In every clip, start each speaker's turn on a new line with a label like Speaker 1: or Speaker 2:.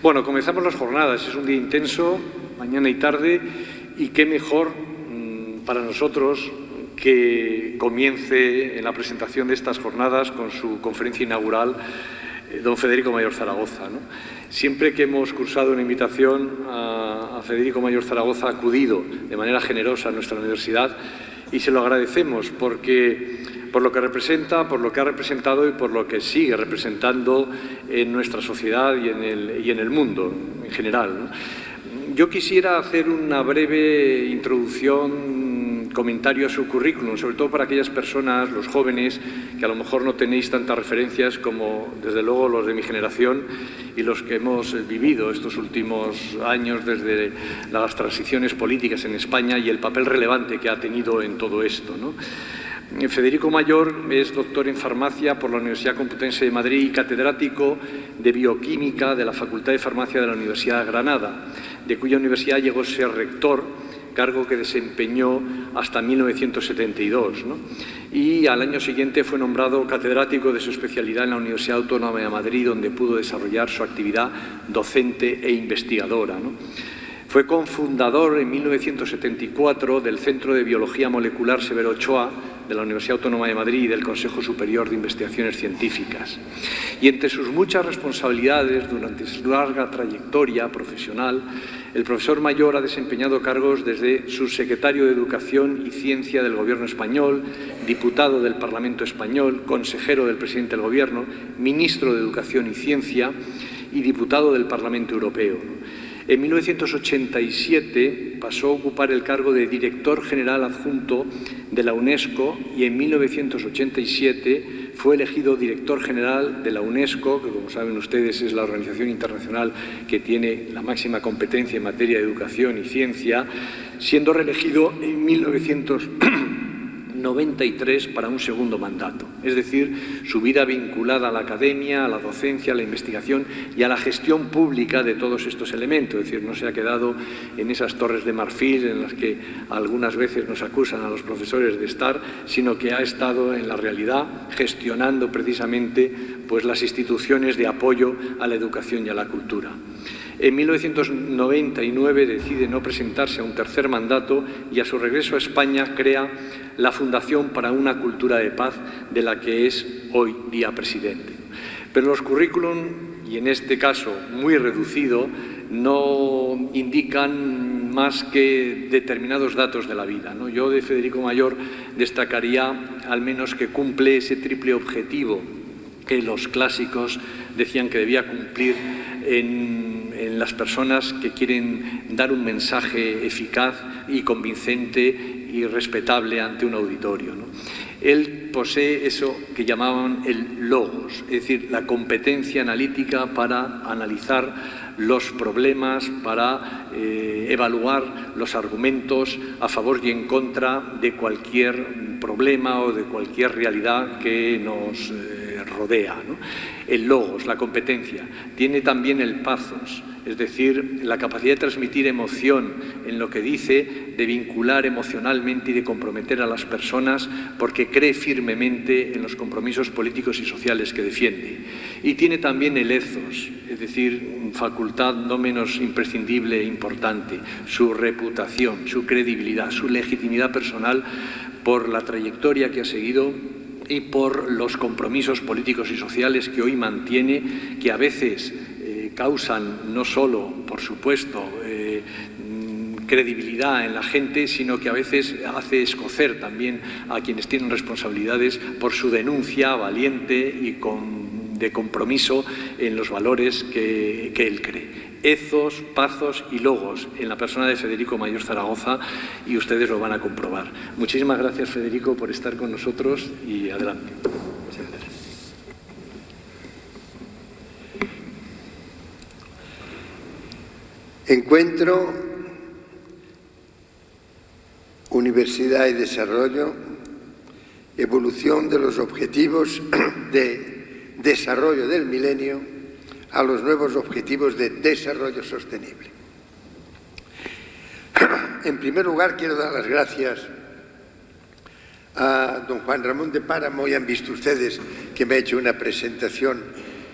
Speaker 1: Bueno, comenzamos las jornadas. Es un día intenso, mañana y tarde, y qué mejor para nosotros que comience en la presentación de estas jornadas con su conferencia inaugural don Federico Mayor Zaragoza, ¿no? Siempre que hemos cursado una invitación a Federico Mayor Zaragoza ha acudido de manera generosa a nuestra universidad y se lo agradecemos porque por lo que representa, por lo que ha representado y por lo que sigue representando en nuestra sociedad y en el mundo en general, ¿no? Yo quisiera hacer una breve introducción, comentario a su currículum, sobre todo para aquellas personas, los jóvenes, que a lo mejor no tenéis tantas referencias como, desde luego, los de mi generación y los que hemos vivido estos últimos años desde las transiciones políticas en España y el papel relevante que ha tenido en todo esto, ¿no? Federico Mayor es doctor en farmacia por la Universidad Complutense de Madrid y catedrático de bioquímica de la Facultad de Farmacia de la Universidad de Granada, de cuya universidad llegó a ser rector, cargo que desempeñó hasta 1972, ¿no? Y al año siguiente fue nombrado catedrático de su especialidad en la Universidad Autónoma de Madrid, donde pudo desarrollar su actividad docente e investigadora, ¿no? Fue cofundador en 1974 del Centro de Biología Molecular Severo Ochoa de la Universidad Autónoma de Madrid y del Consejo Superior de Investigaciones Científicas. Y entre sus muchas responsabilidades durante su larga trayectoria profesional, el profesor Mayor ha desempeñado cargos desde subsecretario de Educación y Ciencia del Gobierno español, diputado del Parlamento español, consejero del presidente del Gobierno, ministro de Educación y Ciencia y diputado del Parlamento Europeo. En 1987 pasó a ocupar el cargo de director general adjunto de la UNESCO y en 1987 fue elegido director general de la UNESCO, que como saben ustedes es la organización internacional que tiene la máxima competencia en materia de educación y ciencia, siendo reelegido en 1993 para un segundo mandato. Es decir, su vida vinculada a la academia, a la docencia, a la investigación y a la gestión pública de todos estos elementos. Es decir, no se ha quedado en esas torres de marfil en las que algunas veces nos acusan a los profesores de estar, sino que ha estado en la realidad gestionando precisamente pues, las instituciones de apoyo a la educación y a la cultura. En 1999 decide no presentarse a un tercer mandato y a su regreso a España crea la Fundación para una Cultura de Paz, de la que es hoy día presidente. Pero los currículum, y en este caso muy reducido, no indican más que determinados datos de la vida, ¿no? Yo de Federico Mayor destacaría al menos que cumple ese triple objetivo que los clásicos decían que debía cumplir en las personas que quieren dar un mensaje eficaz y convincente y respetable ante un auditorio, ¿no? Él posee eso que llamaban el logos, es decir, la competencia analítica para analizar los problemas, para evaluar los argumentos a favor y en contra de cualquier problema o de cualquier realidad que nos rodea, ¿no? El logos, la competencia. Tiene también el pathos, es decir, la capacidad de transmitir emoción en lo que dice, de vincular emocionalmente y de comprometer a las personas porque cree firmemente en los compromisos políticos y sociales que defiende. Y tiene también el ethos, es decir, facultad no menos imprescindible e importante, su reputación, su credibilidad, su legitimidad personal por la trayectoria que ha seguido y por los compromisos políticos y sociales que hoy mantiene, que a veces causan no solo, por supuesto, credibilidad en la gente, sino que a veces hace escocer también a quienes tienen responsabilidades por su denuncia valiente y de compromiso en los valores que él cree. Ethos, pathos y logos en la persona de Federico Mayor Zaragoza, y ustedes lo van a comprobar. Muchísimas gracias, Federico, por estar con nosotros y adelante.
Speaker 2: Encuentro, Universidad y Desarrollo, evolución de los objetivos de desarrollo del milenio a los nuevos objetivos de desarrollo sostenible. En primer lugar, quiero dar las gracias a don Juan Ramón de Páramo. Ya han visto ustedes que me ha hecho una presentación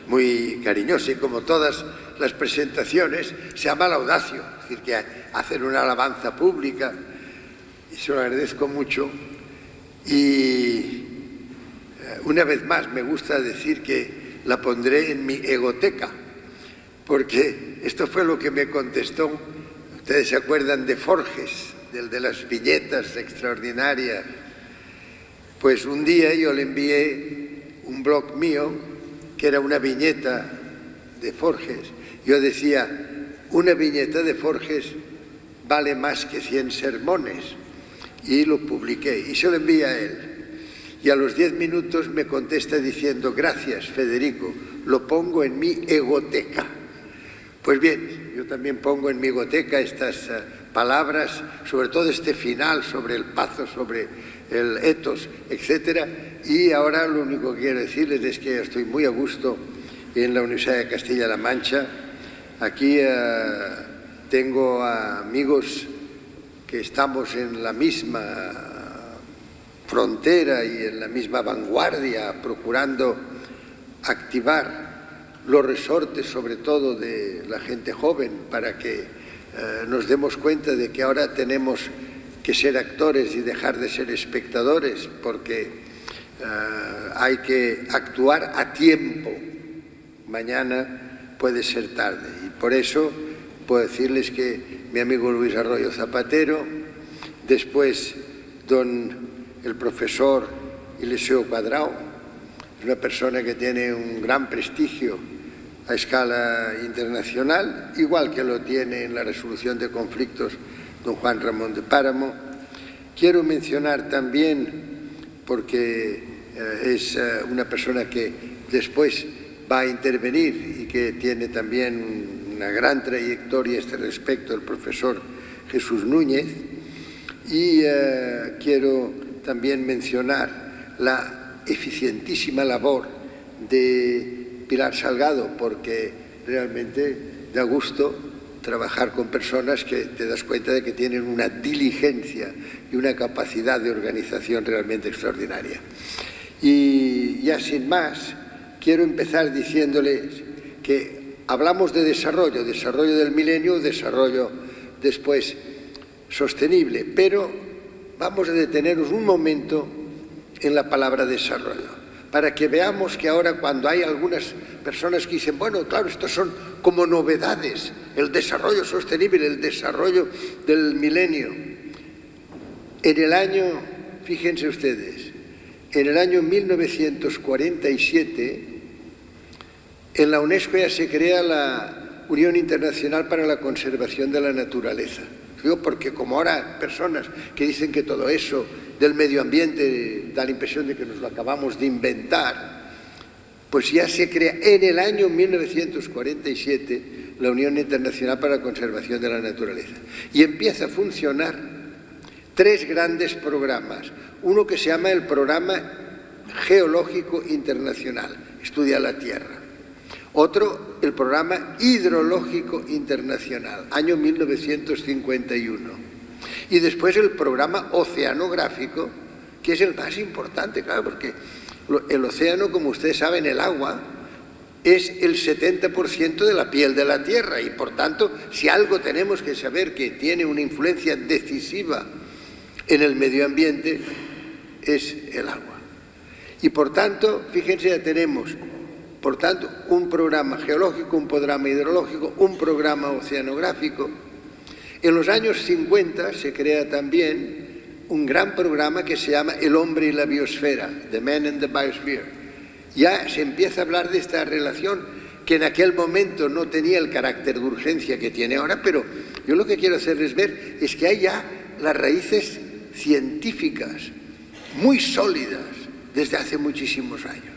Speaker 2: muy cariñosa y como todas las presentaciones, se llama laudatio, es decir, que hacen una alabanza pública, y se lo agradezco mucho. Y una vez más me gusta decir que la pondré en mi egoteca, porque esto fue lo que me contestó. Ustedes se acuerdan de Forges, del de las viñetas extraordinarias. Pues un día yo le envié un blog mío, que era una viñeta de Forges. Yo decía, una viñeta de Forges vale más que 100 sermones. Y lo publiqué y se lo envié a él. Y a los 10 minutos me contesta diciendo, gracias, Federico, lo pongo en mi egoteca. Pues bien, yo también pongo en mi egoteca estas palabras, sobre todo este final sobre el pazo, sobre el etos, etc. Y ahora lo único que quiero decirles es que estoy muy a gusto en la Universidad de Castilla-La Mancha. Aquí tengo amigos que estamos en la misma frontera y en la misma vanguardia, procurando activar los resortes, sobre todo de la gente joven, para que nos demos cuenta de que ahora tenemos que ser actores y dejar de ser espectadores, porque hay que actuar a tiempo. Mañana puede ser tarde. Y por eso puedo decirles que mi amigo Luis Arroyo Zapatero, después el profesor Eliseo Cuadrao, es una persona que tiene un gran prestigio a escala internacional, igual que lo tiene en la resolución de conflictos don Juan Ramón de Páramo. Quiero mencionar también, porque es una persona que después va a intervenir y que tiene también una gran trayectoria a este respecto, el profesor Jesús Núñez, y quiero también mencionar la eficientísima labor de Pilar Salgado, porque realmente da gusto trabajar con personas que te das cuenta de que tienen una diligencia y una capacidad de organización realmente extraordinaria. Y ya sin más, quiero empezar diciéndoles que hablamos de desarrollo del milenio, desarrollo después sostenible, pero vamos a detenernos un momento en la palabra desarrollo, para que veamos que ahora cuando hay algunas personas que dicen, bueno, claro, estos son como novedades, el desarrollo sostenible, el desarrollo del milenio. En el año, fíjense ustedes, en el año 1947, en la UNESCO ya se crea la Unión Internacional para la Conservación de la Naturaleza. Digo porque como ahora hay personas que dicen que todo eso del medio ambiente da la impresión de que nos lo acabamos de inventar, pues ya se crea en el año 1947 la Unión Internacional para la Conservación de la Naturaleza. Y empieza a funcionar 3 grandes programas. Uno que se llama el Programa Geológico Internacional, estudia la Tierra. Otro, el Programa Hidrológico Internacional, año 1951. Y después el Programa Oceanográfico, que es el más importante, claro, porque el océano, como ustedes saben, el agua, es el 70% de la piel de la Tierra y, por tanto, si algo tenemos que saber que tiene una influencia decisiva en el medio ambiente, es el agua. Y, por tanto, fíjense, ya tenemos, por tanto, un programa geológico, un programa hidrológico, un programa oceanográfico. En los años 50 se crea también un gran programa que se llama El hombre y la biosfera, The Man and the Biosphere. Ya se empieza a hablar de esta relación que en aquel momento no tenía el carácter de urgencia que tiene ahora, pero yo lo que quiero hacerles ver es que hay ya las raíces científicas muy sólidas desde hace muchísimos años.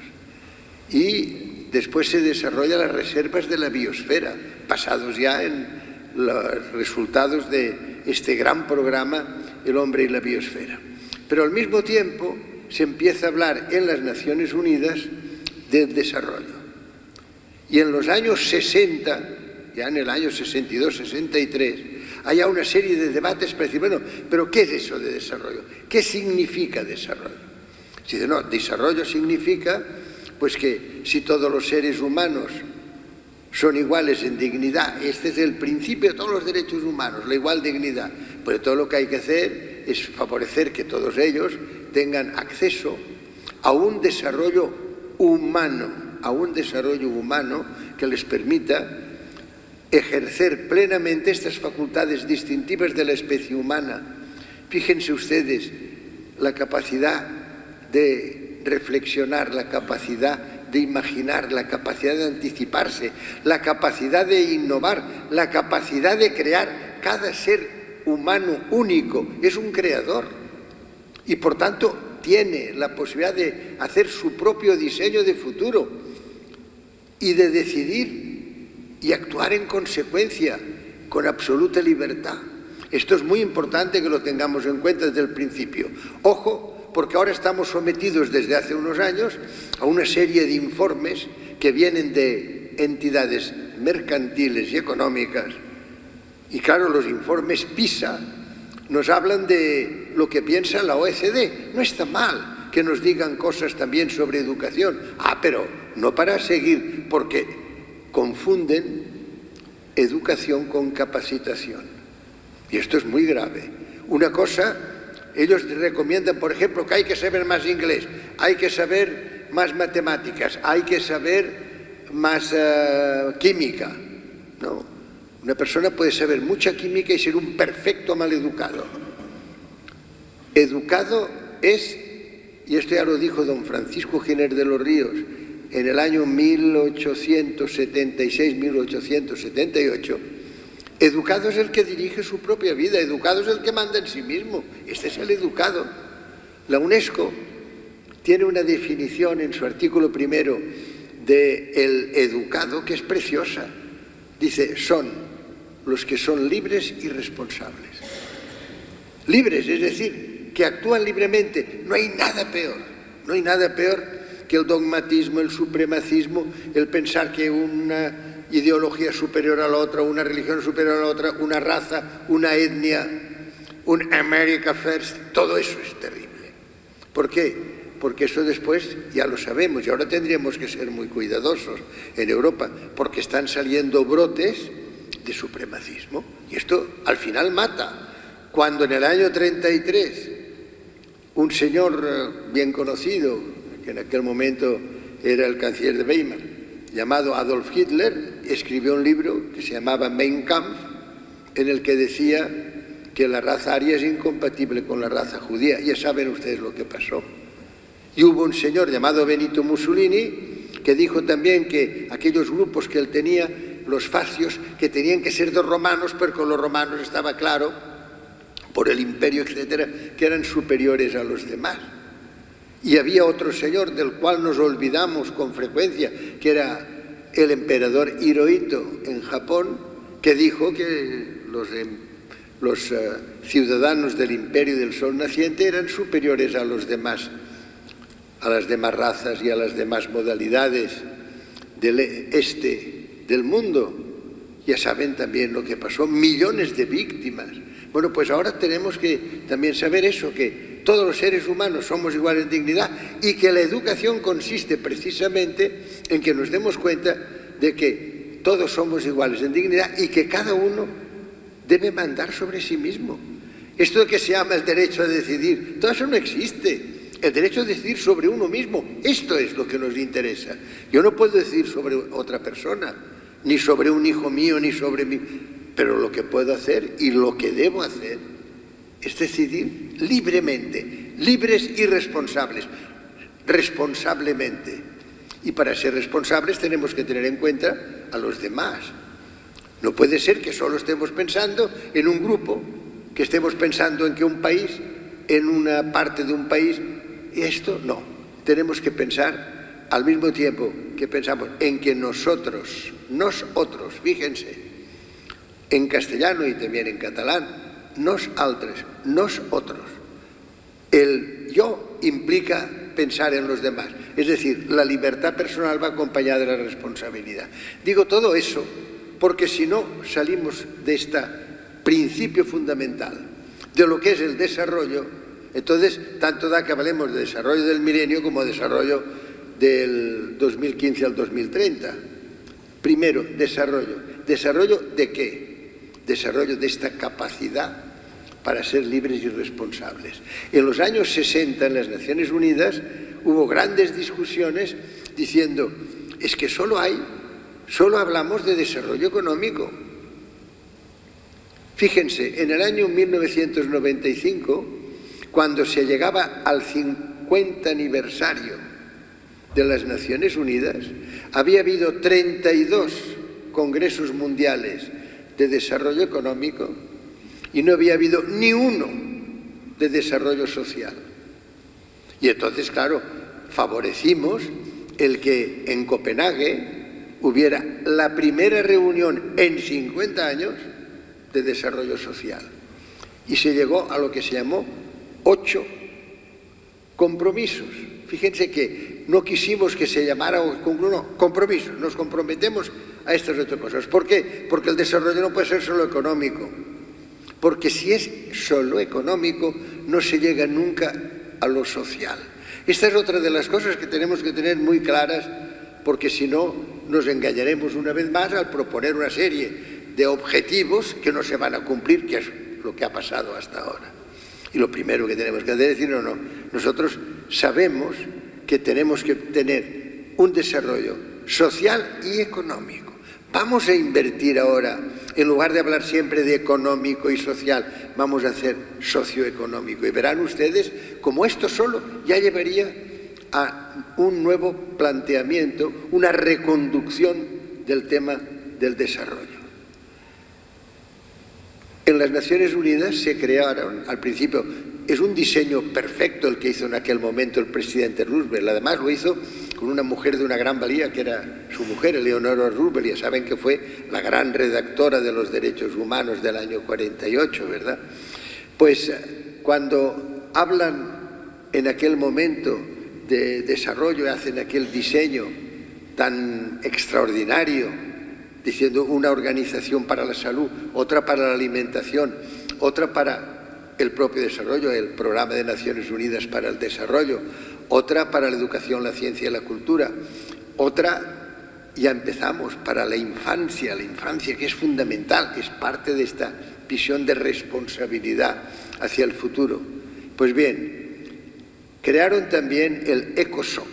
Speaker 2: Y después se desarrollan las reservas de la biosfera, basados ya en los resultados de este gran programa, El hombre y la biosfera. Pero al mismo tiempo se empieza a hablar en las Naciones Unidas del desarrollo. Y en los años 60, ya en el año 62, 63, hay ya una serie de debates para decir, bueno, pero ¿qué es eso de desarrollo? ¿Qué significa desarrollo? Si no, desarrollo significa pues que si todos los seres humanos son iguales en dignidad. Este es el principio de todos los derechos humanos, la igual dignidad. Pero todo lo que hay que hacer es favorecer que todos ellos tengan acceso a un desarrollo humano, que les permita ejercer plenamente estas facultades distintivas de la especie humana. Fíjense ustedes la capacidad de reflexionar, la capacidad de imaginar, la capacidad de anticiparse, la capacidad de innovar, la capacidad de crear. Cada ser humano único es un creador y por tanto tiene la posibilidad de hacer su propio diseño de futuro y de decidir y actuar en consecuencia con absoluta libertad. Esto es muy importante que lo tengamos en cuenta desde el principio. Ojo, porque ahora estamos sometidos desde hace unos años a una serie de informes que vienen de entidades mercantiles y económicas. Y claro, los informes PISA nos hablan de lo que piensa la OECD. No está mal que nos digan cosas también sobre educación. Pero no para seguir, porque confunden educación con capacitación. Y esto es muy grave. Una cosa, ellos recomiendan, por ejemplo, que hay que saber más inglés, hay que saber más matemáticas, hay que saber más química. No, una persona puede saber mucha química y ser un perfecto maleducado. Educado es, y esto ya lo dijo don Francisco Giner de los Ríos en el año 1876-1878, educado es el que dirige su propia vida, educado es el que manda en sí mismo. Este es el educado. La UNESCO tiene una definición en su artículo primero del educado que es preciosa. Dice, son los que son libres y responsables. Libres, es decir, que actúan libremente. No hay nada peor que el dogmatismo, el supremacismo, el pensar que una ideología superior a la otra, una religión superior a la otra, una raza, una etnia, un America First, todo eso es terrible. ¿Por qué? Porque eso después ya lo sabemos y ahora tendríamos que ser muy cuidadosos en Europa porque están saliendo brotes de supremacismo y esto al final mata. Cuando en el año 33 un señor bien conocido, que en aquel momento era el canciller de Weimar, llamado Adolf Hitler, escribió un libro que se llamaba Mein Kampf, en el que decía que la raza aria es incompatible con la raza judía. Ya saben ustedes lo que pasó. Y hubo un señor llamado Benito Mussolini que dijo también que aquellos grupos que él tenía, los fascios, que tenían que ser dos romanos, pero con los romanos estaba claro, por el imperio, etcétera, que eran superiores a los demás. Y había otro señor del cual nos olvidamos con frecuencia, que era el emperador Hirohito en Japón, que dijo que los ciudadanos del imperio del sol naciente eran superiores a los demás, a las demás razas y a las demás modalidades del este del mundo. Ya saben también lo que pasó, millones de víctimas. Bueno, pues ahora tenemos que también saber eso, que todos los seres humanos somos iguales en dignidad y que la educación consiste precisamente en que nos demos cuenta de que todos somos iguales en dignidad y que cada uno debe mandar sobre sí mismo. Esto que se llama el derecho a decidir, todo eso no existe. El derecho a decidir sobre uno mismo, esto es lo que nos interesa. Yo no puedo decidir sobre otra persona, ni sobre un hijo mío, ni sobre mí, pero lo que puedo hacer y lo que debo hacer es decidir libremente, libres y responsables, responsablemente. Y para ser responsables tenemos que tener en cuenta a los demás. No puede ser que solo estemos pensando en un grupo, que estemos pensando en que un país, en una parte de un país, esto no. Tenemos que pensar al mismo tiempo que pensamos en que nosotros, fíjense, en castellano y también en catalán, nosaltres, nosotros. El yo implica pensar en los demás, es decir, la libertad personal va acompañada de la responsabilidad. Digo todo eso porque si no salimos de este principio fundamental de lo que es el desarrollo, entonces tanto da que hablemos de desarrollo del milenio como desarrollo del 2015 al 2030. Primero, desarrollo. ¿Desarrollo de qué? Desarrollo de esta capacidad para ser libres y responsables. En los años 60, en las Naciones Unidas, hubo grandes discusiones diciendo, es que solo hablamos de desarrollo económico. Fíjense, en el año 1995, cuando se llegaba al 50 aniversario de las Naciones Unidas, había habido 32 congresos mundiales de desarrollo económico y no había habido ni uno de desarrollo social. Y entonces, claro, favorecimos el que en Copenhague hubiera la primera reunión en 50 años de desarrollo social. Y se llegó a lo que se llamó 8 compromisos. Fíjense que no quisimos que se llamara compromisos, nos comprometemos a estas 8 cosas. ¿Por qué? Porque el desarrollo no puede ser solo económico. Porque si es solo económico, no se llega nunca a lo social. Esta es otra de las cosas que tenemos que tener muy claras, porque si no, nos engañaremos una vez más al proponer una serie de objetivos que no se van a cumplir, que es lo que ha pasado hasta ahora. Y lo primero que tenemos que hacer es decir, no, nosotros sabemos que tenemos que tener un desarrollo social y económico. Vamos a invertir ahora, en lugar de hablar siempre de económico y social, vamos a hacer socioeconómico. Y verán ustedes como esto solo ya llevaría a un nuevo planteamiento, una reconducción del tema del desarrollo. En las Naciones Unidas se crearon, al principio, es un diseño perfecto el que hizo en aquel momento el presidente Roosevelt. Además lo hizo con una mujer de una gran valía, que era su mujer, Eleonora Roosevelt. Ya saben que fue la gran redactora de los derechos humanos del año 48, ¿verdad? Pues cuando hablan en aquel momento de desarrollo, hacen aquel diseño tan extraordinario, diciendo una organización para la salud, otra para la alimentación, otra para el propio desarrollo, el Programa de Naciones Unidas para el Desarrollo, otra para la educación, la ciencia y la cultura, otra, ya empezamos, para la infancia que es fundamental, es parte de esta visión de responsabilidad hacia el futuro. Pues bien, crearon también el ECOSOC.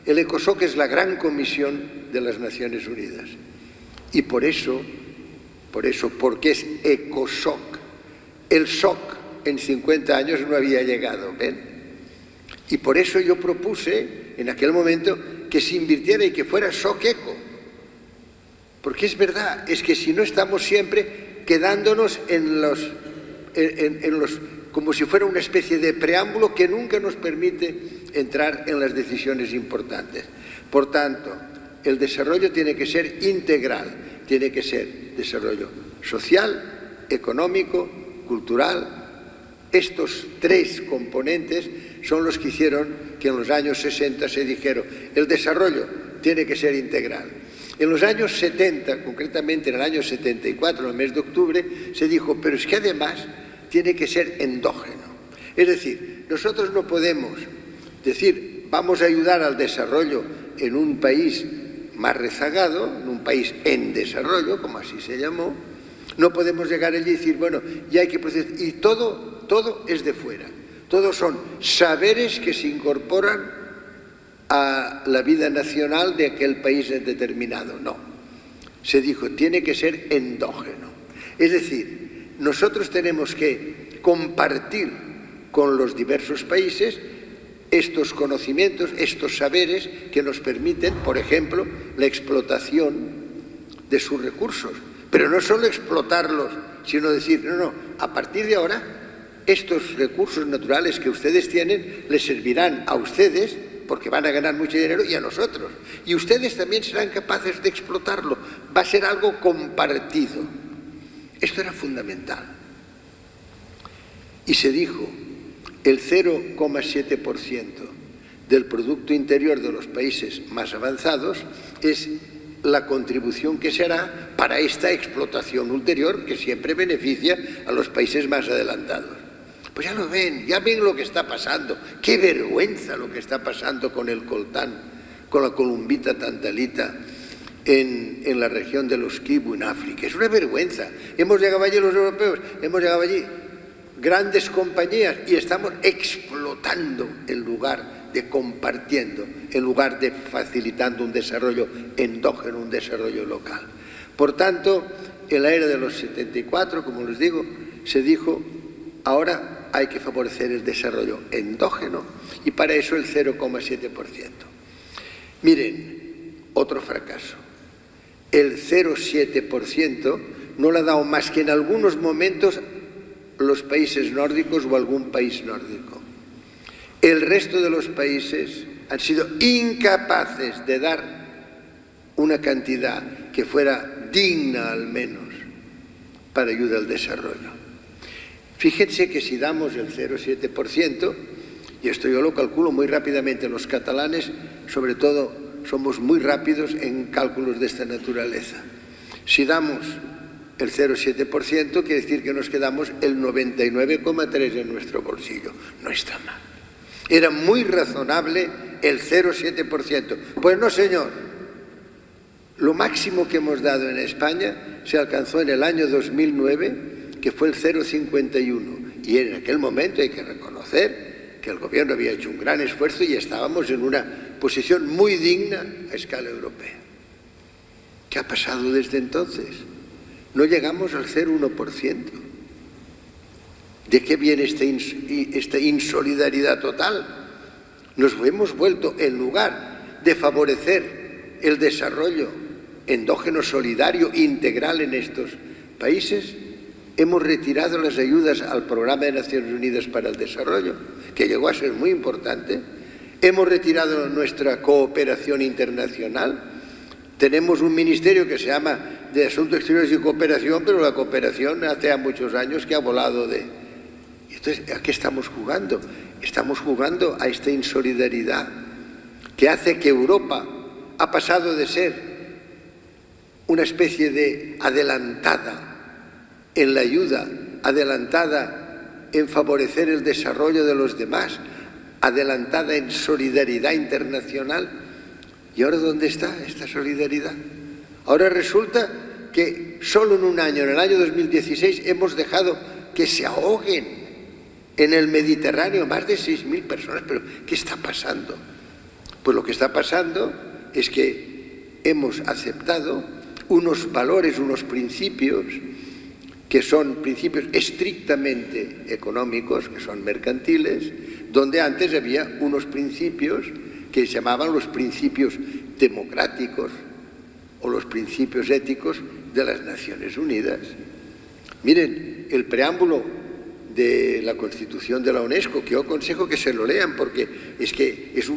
Speaker 2: El ECOSOC es la gran comisión de las Naciones Unidas. Y por eso, porque es ECOSOC, el SOC en 50 años no había llegado, ¿ven? Y por eso yo propuse en aquel momento que se invirtiera y que fuera SOC-ECO. Porque es verdad, es que si no estamos siempre quedándonos en los como si fuera una especie de preámbulo que nunca nos permite entrar en las decisiones importantes. Por tanto, el desarrollo tiene que ser integral, tiene que ser desarrollo social, económico, cultural. Estos 3 componentes son los que hicieron que en los años 60 se dijeron el desarrollo tiene que ser integral. En los años 70, concretamente en el año 74, en el mes de octubre, se dijo, pero es que además tiene que ser endógeno. Es decir, nosotros no podemos decir vamos a ayudar al desarrollo en un país más rezagado, en un país en desarrollo, como así se llamó. No podemos llegar allí y decir, bueno, ya hay que procesar. Y todo es de fuera. Todos son saberes que se incorporan a la vida nacional de aquel país determinado. No. Se dijo, tiene que ser endógeno. Es decir, nosotros tenemos que compartir con los diversos países estos conocimientos, estos saberes que nos permiten, por ejemplo, la explotación de sus recursos. Pero no solo explotarlos, sino decir, no, a partir de ahora, estos recursos naturales que ustedes tienen les servirán a ustedes, porque van a ganar mucho dinero, y a nosotros. Y ustedes también serán capaces de explotarlo. Va a ser algo compartido. Esto era fundamental. Y se dijo, el 0,7% del Producto Interior de los países más avanzados es la contribución que se hará para esta explotación ulterior que siempre beneficia a los países más adelantados. Pues ya lo ven, ya ven lo que está pasando. Qué vergüenza lo que está pasando con el coltán, con la columbita tantalita en la región de los Kivu, en África. Es una vergüenza. Hemos llegado allí los europeos, hemos llegado allí grandes compañías y estamos explotando en lugar de compartiendo, en lugar de facilitando un desarrollo endógeno, un desarrollo local. Por tanto, en la era de los 74, como les digo, se dijo, ahora hay que favorecer el desarrollo endógeno y para eso el 0,7%. Miren, otro fracaso. El 0,7% no lo ha dado más que en algunos momentos los países nórdicos o algún país nórdico. El resto de los países han sido incapaces de dar una cantidad que fuera digna al menos para ayuda al desarrollo. Fíjense que si damos el 0,7%, y esto yo lo calculo muy rápidamente, los catalanes sobre todo somos muy rápidos en cálculos de esta naturaleza. Si damos el 0,7%, quiere decir que nos quedamos el 99,3% en nuestro bolsillo. No está mal. Era muy razonable el 0,7%. Pues no, señor. Lo máximo que hemos dado en España se alcanzó en el año 2009, que fue el 0,51%. Y en aquel momento hay que reconocer que el gobierno había hecho un gran esfuerzo y estábamos en una posición muy digna a escala europea. ¿Qué ha pasado desde entonces? No llegamos al 0,1%. ¿De qué viene esta insolidaridad total? Nos hemos vuelto, en lugar de favorecer el desarrollo endógeno solidario integral en estos países, hemos retirado las ayudas al Programa de Naciones Unidas para el Desarrollo, que llegó a ser muy importante. Hemos retirado nuestra cooperación internacional. Tenemos un ministerio que se llama de Asuntos Exteriores y Cooperación, pero la cooperación hace ya muchos años que ha volado de... Entonces, ¿a qué estamos jugando? Estamos jugando a esta insolidaridad que hace que Europa ha pasado de ser una especie de adelantada en la ayuda, adelantada en favorecer el desarrollo de los demás, adelantada en solidaridad internacional. ¿Y ahora dónde está esta solidaridad? Ahora resulta que solo en un año, en el año 2016, hemos dejado que se ahoguen en el Mediterráneo más de 6.000 personas. ¿Pero qué está pasando? Pues lo que está pasando es que hemos aceptado unos valores, unos principios que son principios estrictamente económicos, que son mercantiles, donde antes había unos principios que se llamaban los principios democráticos o los principios éticos de las Naciones Unidas. Miren, el preámbulo de la Constitución de la UNESCO, que yo aconsejo que se lo lean, porque es que es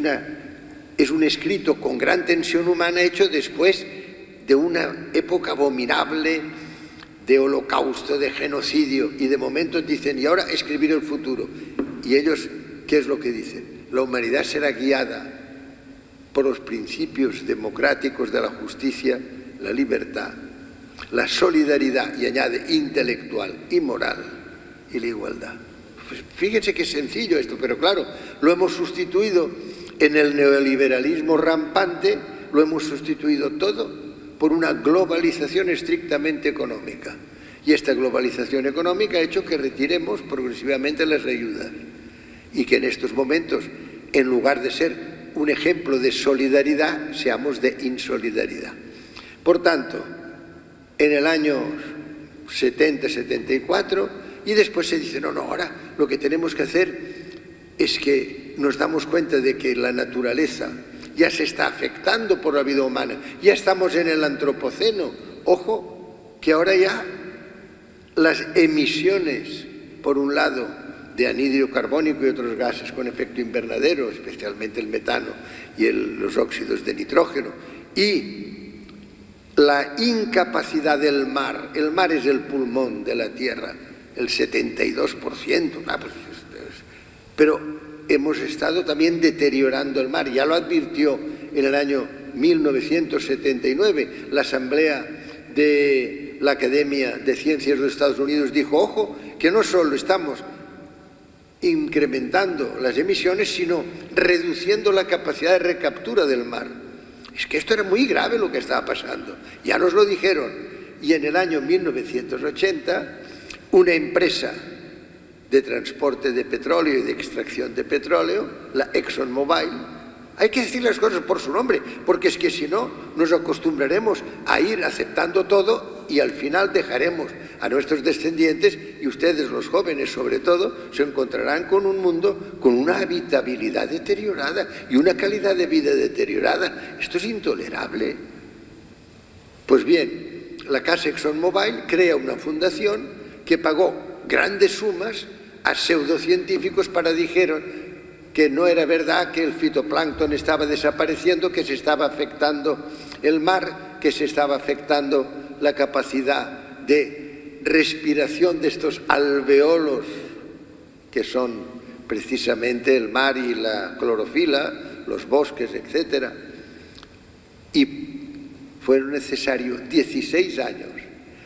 Speaker 2: un escrito con gran tensión humana hecho después de una época abominable de holocausto, de genocidio, y de momento dicen, y ahora escribir el futuro. Y ellos, ¿qué es lo que dicen? La humanidad será guiada por los principios democráticos de la justicia, la libertad, la solidaridad, y añade, intelectual y moral, y la igualdad. Pues fíjense qué sencillo esto, pero claro, lo hemos sustituido en el neoliberalismo rampante, lo hemos sustituido todo por una globalización estrictamente económica. Y esta globalización económica ha hecho que retiremos progresivamente las ayudas y que en estos momentos, en lugar de ser un ejemplo de solidaridad, seamos de insolidaridad. Por tanto, en el año 70-74, y después se dice, no, ahora lo que tenemos que hacer es que nos damos cuenta de que la naturaleza ya se está afectando por la vida humana, ya estamos en el antropoceno. Ojo, que ahora ya las emisiones, por un lado, de anhídrido carbónico y otros gases con efecto invernadero, especialmente el metano y los óxidos de nitrógeno, y la incapacidad del mar. El mar es el pulmón de la Tierra, el 72%. Pero hemos estado también deteriorando el mar. Ya lo advirtió en el año 1979 la Asamblea de la Academia de Ciencias de los Estados Unidos. Dijo, ojo, que no solo estamos incrementando las emisiones, sino reduciendo la capacidad de recaptura del mar. Es que esto era muy grave lo que estaba pasando. Ya nos lo dijeron. Y en el año 1980, una empresa de transporte de petróleo y de extracción de petróleo, la ExxonMobil, hay que decir las cosas por su nombre, porque es que si no, nos acostumbraremos a ir aceptando todo y al final dejaremos a nuestros descendientes, y ustedes, los jóvenes sobre todo, se encontrarán con un mundo con una habitabilidad deteriorada y una calidad de vida deteriorada. Esto es intolerable. Pues bien, la casa ExxonMobil crea una fundación que pagó grandes sumas a pseudocientíficos para dijeron que no era verdad, que el fitoplancton estaba desapareciendo, que se estaba afectando el mar, que se estaba afectando la capacidad de respiración de estos alveolos, que son precisamente el mar y la clorofila, los bosques, etc. Y fueron necesarios 16 años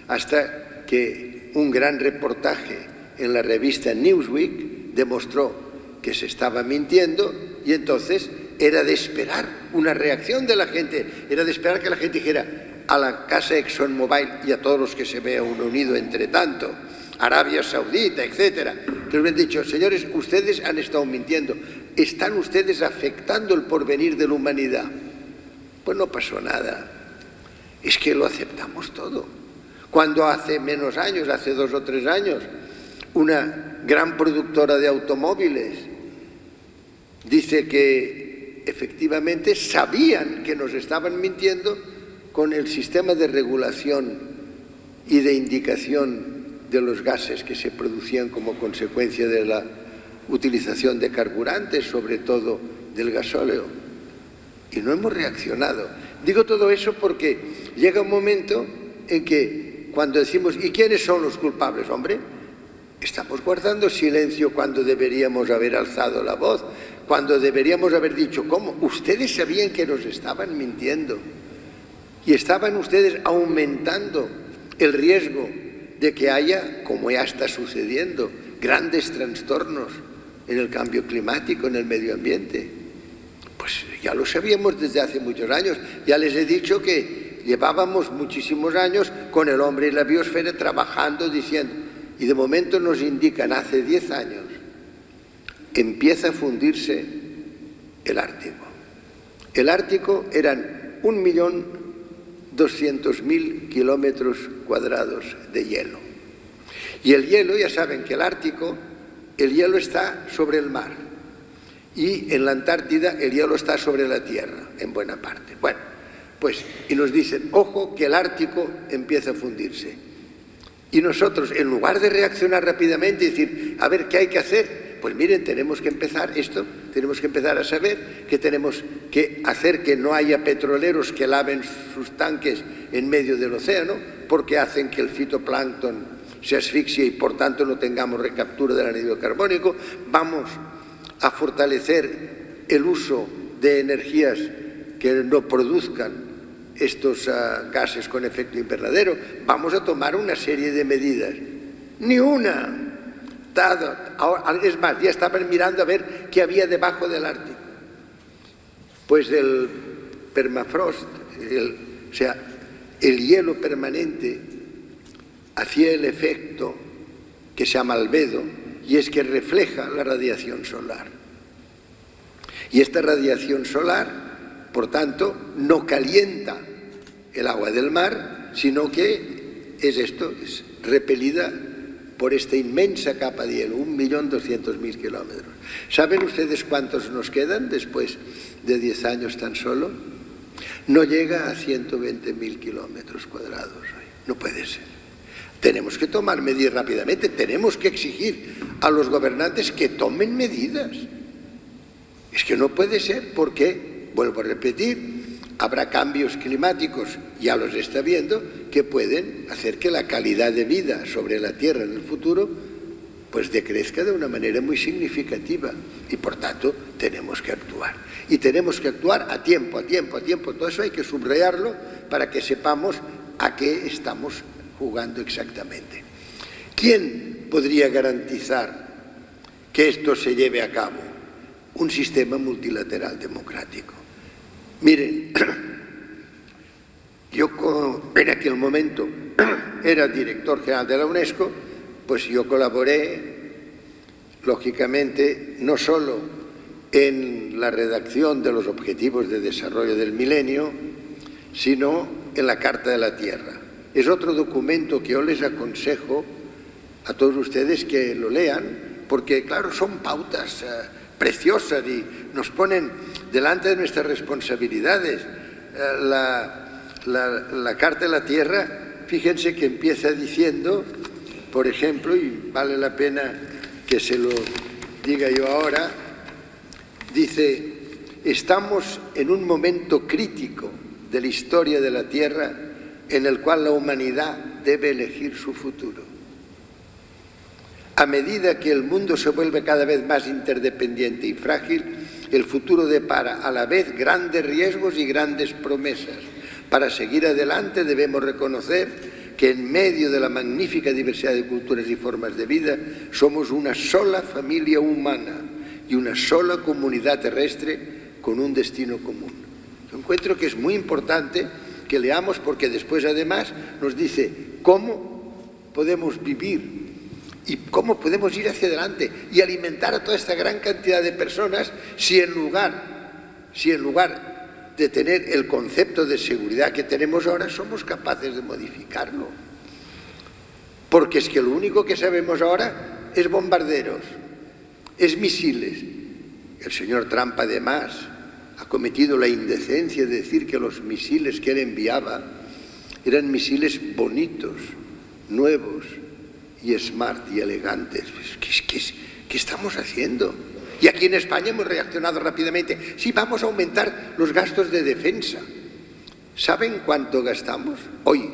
Speaker 2: hasta que un gran reportaje en la revista Newsweek demostró que se estaba mintiendo, y entonces era de esperar una reacción de la gente, era de esperar que la gente dijera a la casa ExxonMobil y a todos los que se vean unido entre tanto, Arabia Saudita, etcétera, que les han dicho: señores, ustedes han estado mintiendo, están ustedes afectando el porvenir de la humanidad. Pues no pasó nada, es que lo aceptamos todo. Cuando hace menos años, hace 2 o 3 años, una gran productora de automóviles dice que efectivamente sabían que nos estaban mintiendo con el sistema de regulación y de indicación de los gases que se producían como consecuencia de la utilización de carburantes, sobre todo del gasóleo. Y no hemos reaccionado. Digo todo eso porque llega un momento en que cuando decimos ¿y quiénes son los culpables? Hombre, estamos guardando silencio cuando deberíamos haber alzado la voz, cuando deberíamos haber dicho: ¿cómo? Ustedes sabían que nos estaban mintiendo y estaban ustedes aumentando el riesgo de que haya, como ya está sucediendo, grandes trastornos en el cambio climático, en el medio ambiente. Pues ya lo sabíamos desde hace muchos años. Ya les he dicho que llevábamos muchísimos años con el hombre y la biosfera trabajando, diciendo, y de momento nos indican, hace 10 años, empieza a fundirse el Ártico. El Ártico eran 1.200.000 kilómetros cuadrados de hielo. Y el hielo, ya saben que el Ártico, el hielo está sobre el mar. Y en la Antártida el hielo está sobre la tierra, en buena parte. Bueno, pues, y nos dicen, ojo, que el Ártico empieza a fundirse. Y nosotros, en lugar de reaccionar rápidamente y decir, a ver, ¿qué hay que hacer? Pues miren, tenemos que empezar esto, tenemos que empezar a saber que tenemos que hacer que no haya petroleros que laven sus tanques en medio del océano, porque hacen que el fitoplancton se asfixie y por tanto no tengamos recaptura del anhídrido carbónico. Vamos a fortalecer el uso de energías que no produzcan estos gases con efecto invernadero. Vamos a tomar una serie de medidas. Ni una. Es más, ya estaban mirando a ver qué había debajo del Ártico. Pues el permafrost, o sea, el hielo permanente, hacía el efecto que se llama albedo, y es que refleja la radiación solar. Y esta radiación solar, por tanto, no calienta el agua del mar, sino que es repelida por esta inmensa capa de hielo, 1.200.000 kilómetros. ¿Saben ustedes cuántos nos quedan después de 10 años tan solo? No llega a 120.000 kilómetros cuadrados. No puede ser. Tenemos que tomar medidas rápidamente, tenemos que exigir a los gobernantes que tomen medidas. Es que no puede ser porque, vuelvo a repetir, habrá cambios climáticos, ya los está viendo, que pueden hacer que la calidad de vida sobre la Tierra en el futuro pues decrezca de una manera muy significativa y por tanto tenemos que actuar. Y tenemos que actuar a tiempo, a tiempo, a tiempo. Todo eso hay que subrayarlo para que sepamos a qué estamos jugando exactamente. ¿Quién podría garantizar que esto se lleve a cabo? Un sistema multilateral democrático. Miren, Yo en aquel momento era director general de la UNESCO, pues yo colaboré, lógicamente, no solo en la redacción de los Objetivos de Desarrollo del Milenio, sino en la Carta de la Tierra. Es otro documento que yo les aconsejo a todos ustedes que lo lean, porque, claro, son pautas preciosas y nos ponen delante de nuestras responsabilidades. La Carta de la Tierra, fíjense que empieza diciendo, por ejemplo, y vale la pena que se lo diga yo ahora, dice: estamos en un momento crítico de la historia de la Tierra en el cual la humanidad debe elegir su futuro. A medida que el mundo se vuelve cada vez más interdependiente y frágil, el futuro depara a la vez grandes riesgos y grandes promesas. Para seguir adelante debemos reconocer que en medio de la magnífica diversidad de culturas y formas de vida somos una sola familia humana y una sola comunidad terrestre con un destino común. Yo encuentro que es muy importante que leamos, porque después además nos dice cómo podemos vivir y cómo podemos ir hacia adelante y alimentar a toda esta gran cantidad de personas si en lugar de tener el concepto de seguridad que tenemos ahora, somos capaces de modificarlo. Porque es que lo único que sabemos ahora es bombarderos, es misiles. El señor Trump, además, ha cometido la indecencia de decir que los misiles que él enviaba eran misiles bonitos, nuevos y smart y elegantes. ¿Qué estamos haciendo? Y aquí en España hemos reaccionado rápidamente. Sí, vamos a aumentar los gastos de defensa. ¿Saben cuánto gastamos hoy,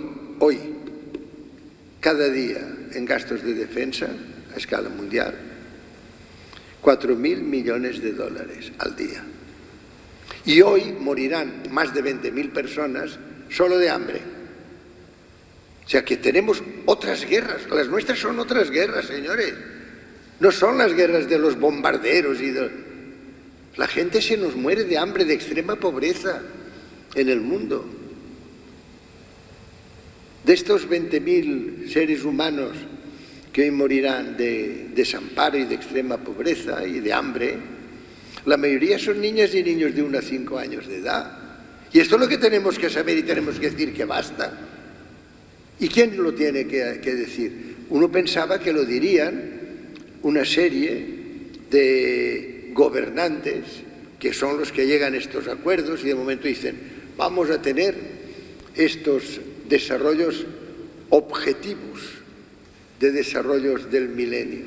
Speaker 2: cada día en gastos de defensa a escala mundial? 4.000 millones de dólares al día. Y hoy morirán más de 20.000 personas solo de hambre. O sea que tenemos otras guerras. Las nuestras son otras guerras, señores. No son las guerras de los bombarderos y la gente se nos muere de hambre, de extrema pobreza en el mundo. De estos 20.000 seres humanos que hoy morirán de desamparo y de extrema pobreza y de hambre, la mayoría son niñas y niños de 1 a 5 años de edad. Y esto es lo que tenemos que saber y tenemos que decir que basta. ¿Y quién lo tiene que decir? Uno pensaba que lo dirían una serie de gobernantes que son los que llegan a estos acuerdos y de momento dicen: vamos a tener estos desarrollos objetivos de desarrollos del milenio.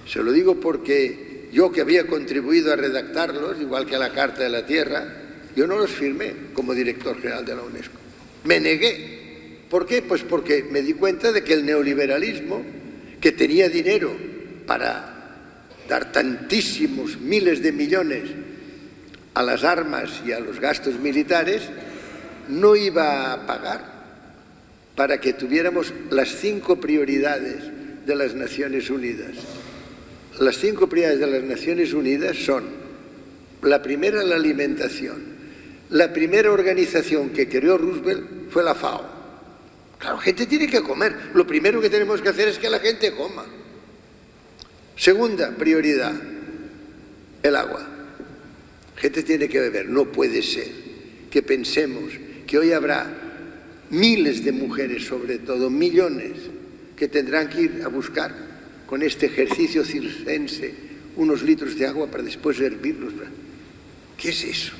Speaker 2: Se lo digo porque yo, que había contribuido a redactarlos, igual que a la Carta de la Tierra, yo no los firmé como director general de la UNESCO. Me negué. ¿Por qué? Pues porque me di cuenta de que el neoliberalismo, que tenía dinero para dar tantísimos miles de millones a las armas y a los gastos militares, no iba a pagar para que tuviéramos las 5 prioridades de las Naciones Unidas. Las 5 prioridades de las Naciones Unidas son: la primera, la alimentación. La primera organización que creó Roosevelt fue la FAO. Claro, gente tiene que comer. Lo primero que tenemos que hacer es que la gente coma. Segunda prioridad, el agua. Gente tiene que beber. No puede ser que pensemos que hoy habrá miles de mujeres, sobre todo millones, que tendrán que ir a buscar con este ejercicio circense unos litros de agua para después hervirlos. ¿Qué es eso?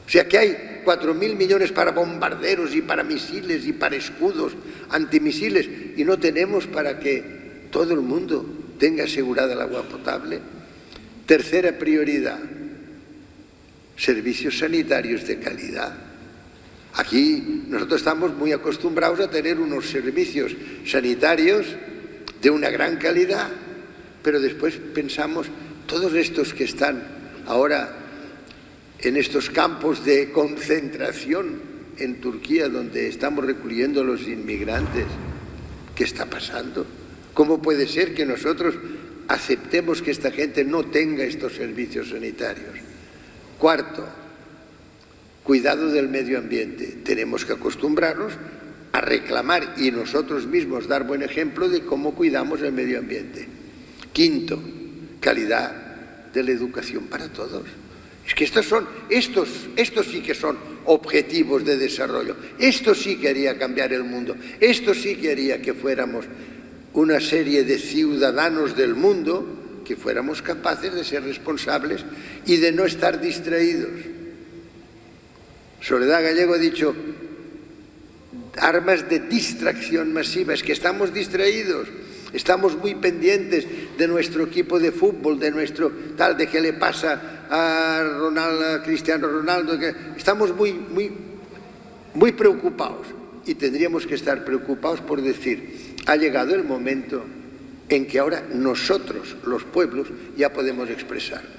Speaker 2: O sea que hay 4.000 millones para bombarderos y para misiles y para escudos antimisiles y no tenemos para que todo el mundo tenga asegurada el agua potable. Tercera prioridad, servicios sanitarios de calidad. Aquí nosotros estamos muy acostumbrados a tener unos servicios sanitarios de una gran calidad, pero después pensamos, todos estos que están ahora en estos campos de concentración en Turquía, donde estamos recluyendo a los inmigrantes, ¿qué está pasando? ¿Cómo puede ser que nosotros aceptemos que esta gente no tenga estos servicios sanitarios? Cuarto, cuidado del medio ambiente. Tenemos que acostumbrarnos a reclamar y nosotros mismos dar buen ejemplo de cómo cuidamos el medio ambiente. Quinto, calidad de la educación para todos. Es que estos sí que son objetivos de desarrollo. Esto sí que haría cambiar el mundo. Esto sí que haría que fuéramos una serie de ciudadanos del mundo, que fuéramos capaces de ser responsables y de no estar distraídos. Soledad Gallego ha dicho, armas de distracción masiva. Es que estamos distraídos. Estamos muy pendientes de nuestro equipo de fútbol, de nuestro tal, de qué le pasa a Cristiano Ronaldo. Estamos muy preocupados y tendríamos que estar preocupados por decir, ha llegado el momento en que ahora nosotros, los pueblos, ya podemos expresarnos.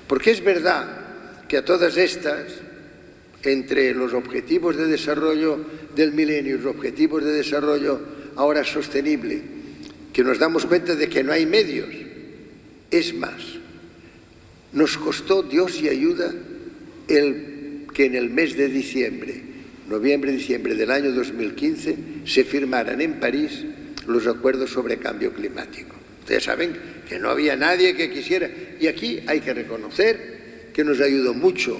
Speaker 2: Porque es verdad que a todas estas, entre los objetivos de desarrollo del milenio y los objetivos de desarrollo ahora sostenible, que nos damos cuenta de que no hay medios. Es más, nos costó Dios y ayuda que en el mes de diciembre, noviembre-diciembre del año 2015, se firmaran en París los acuerdos sobre cambio climático. Ustedes saben que no había nadie que quisiera, y aquí hay que reconocer que nos ayudó mucho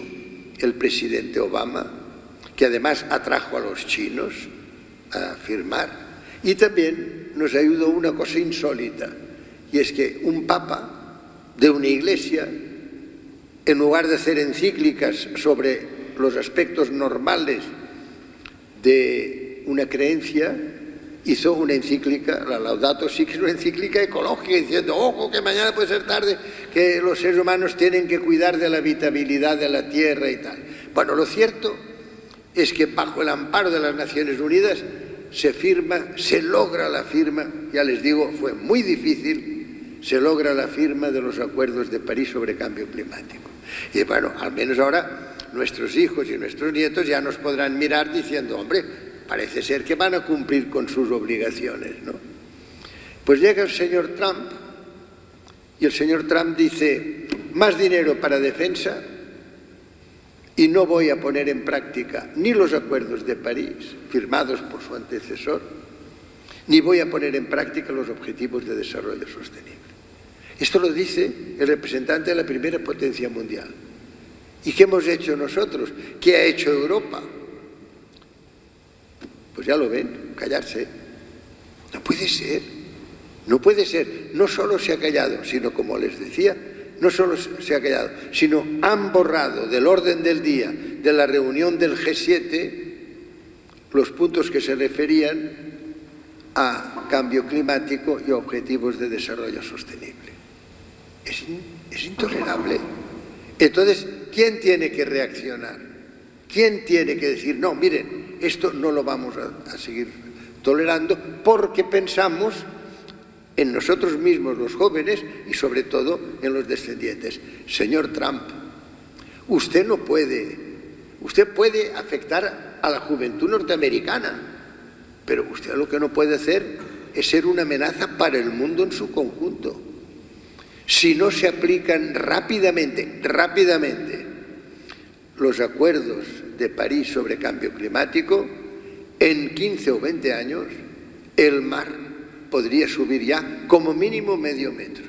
Speaker 2: el presidente Obama, que además atrajo a los chinos a firmar, y también nos ayudó una cosa insólita, y es que un papa de una iglesia, en lugar de hacer encíclicas sobre los aspectos normales de una creencia, hizo una encíclica, la Laudato Si, que es una encíclica ecológica, diciendo, ojo, que mañana puede ser tarde, que los seres humanos tienen que cuidar de la habitabilidad de la tierra y tal. Bueno, lo cierto es que bajo el amparo de las Naciones Unidas se logra la firma, ya les digo, fue muy difícil, se logra la firma de los acuerdos de París sobre cambio climático. Y bueno, al menos ahora nuestros hijos y nuestros nietos ya nos podrán mirar diciendo, hombre, parece ser que van a cumplir con sus obligaciones, ¿no? Pues llega el señor Trump y el señor Trump dice, más dinero para defensa, y no voy a poner en práctica ni los acuerdos de París, firmados por su antecesor, ni voy a poner en práctica los objetivos de desarrollo sostenible. Esto lo dice el representante de la primera potencia mundial. ¿Y qué hemos hecho nosotros? ¿Qué ha hecho Europa? Pues ya lo ven, callarse. No puede ser, no puede ser. No solo se ha callado, sino como les decía, no solo se ha callado, sino han borrado del orden del día de la reunión del G7 los puntos que se referían a cambio climático y objetivos de desarrollo sostenible. Es intolerable. Entonces, ¿quién tiene que reaccionar? ¿Quién tiene que decir, no, miren, esto no lo vamos a seguir tolerando porque pensamos en nosotros mismos, los jóvenes, y sobre todo en los descendientes? Señor Trump, usted puede afectar a la juventud norteamericana, pero usted lo que no puede hacer es ser una amenaza para el mundo en su conjunto. Si no se aplican rápidamente, los acuerdos de París sobre cambio climático, en 15 o 20 años, el mar podría subir ya como mínimo medio metro.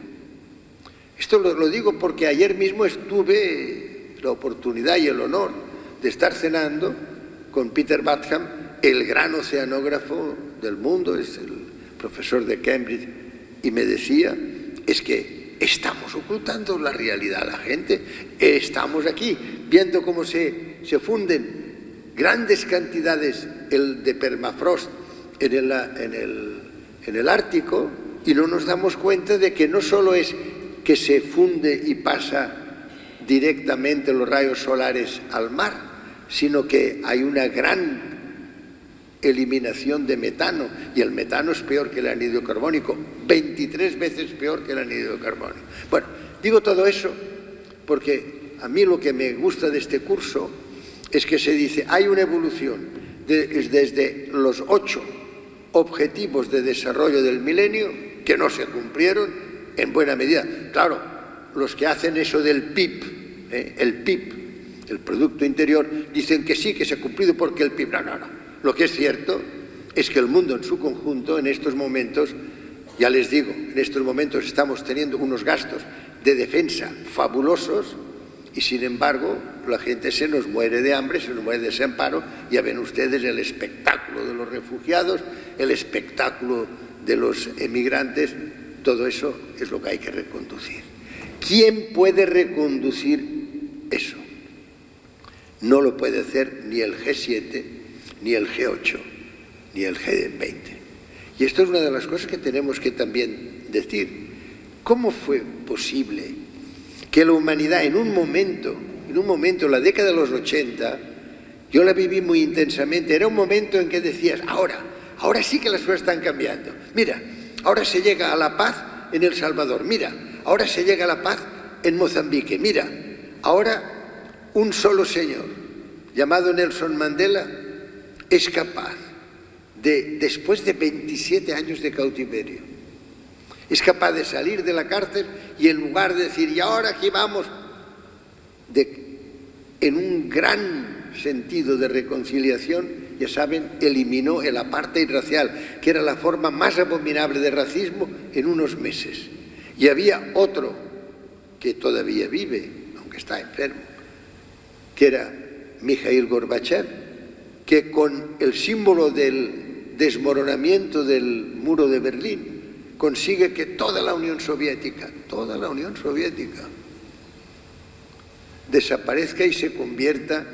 Speaker 2: Esto lo digo porque ayer mismo tuve la oportunidad y el honor de estar cenando con Peter Badham, el gran oceanógrafo del mundo, es el profesor de Cambridge, y me decía, es que estamos ocultando la realidad a la gente, estamos aquí viendo cómo se funden grandes cantidades de permafrost en el Ártico, y no nos damos cuenta de que no solo es que se funde y pasa directamente los rayos solares al mar, sino que hay una gran eliminación de metano, y el metano es peor que el anhídrido carbónico, 23 veces peor que el anhídrido carbónico. Bueno, digo todo eso porque a mí lo que me gusta de este curso es que se dice, hay una evolución desde los 8 objetivos de desarrollo del milenio que no se cumplieron en buena medida. Claro, los que hacen eso del PIB, el PIB, el Producto Interior, dicen que sí, que se ha cumplido porque el PIB... No. Lo que es cierto es que el mundo en su conjunto, en estos momentos, ya les digo, en estos momentos estamos teniendo unos gastos de defensa fabulosos y, sin embargo, la gente se nos muere de hambre, se nos muere de desamparo. Ya ven ustedes el espectáculo de los refugiados, el espectáculo de los emigrantes. Todo eso es lo que hay que reconducir. ¿Quién puede reconducir eso? No lo puede hacer ni el G7, ni el G8, ni el G20. Y esto es una de las cosas que tenemos que también decir. ¿Cómo fue posible que la humanidad en un momento, la década de los 80, yo la viví muy intensamente, era un momento en que decías, ahora sí que las cosas están cambiando. Mira, ahora se llega a la paz en El Salvador, mira, ahora se llega a la paz en Mozambique, mira, ahora un solo señor, llamado Nelson Mandela, es capaz de, después de 27 años de cautiverio, es capaz de salir de la cárcel y, en lugar de decir, y ahora aquí vamos, en un gran sentido de reconciliación, ya saben, eliminó el apartheid racial, que era la forma más abominable de racismo, en unos meses. Y había otro que todavía vive, aunque está enfermo, que era Mikhail Gorbachev, que con el símbolo del desmoronamiento del muro de Berlín consigue que toda la Unión Soviética desaparezca y se convierta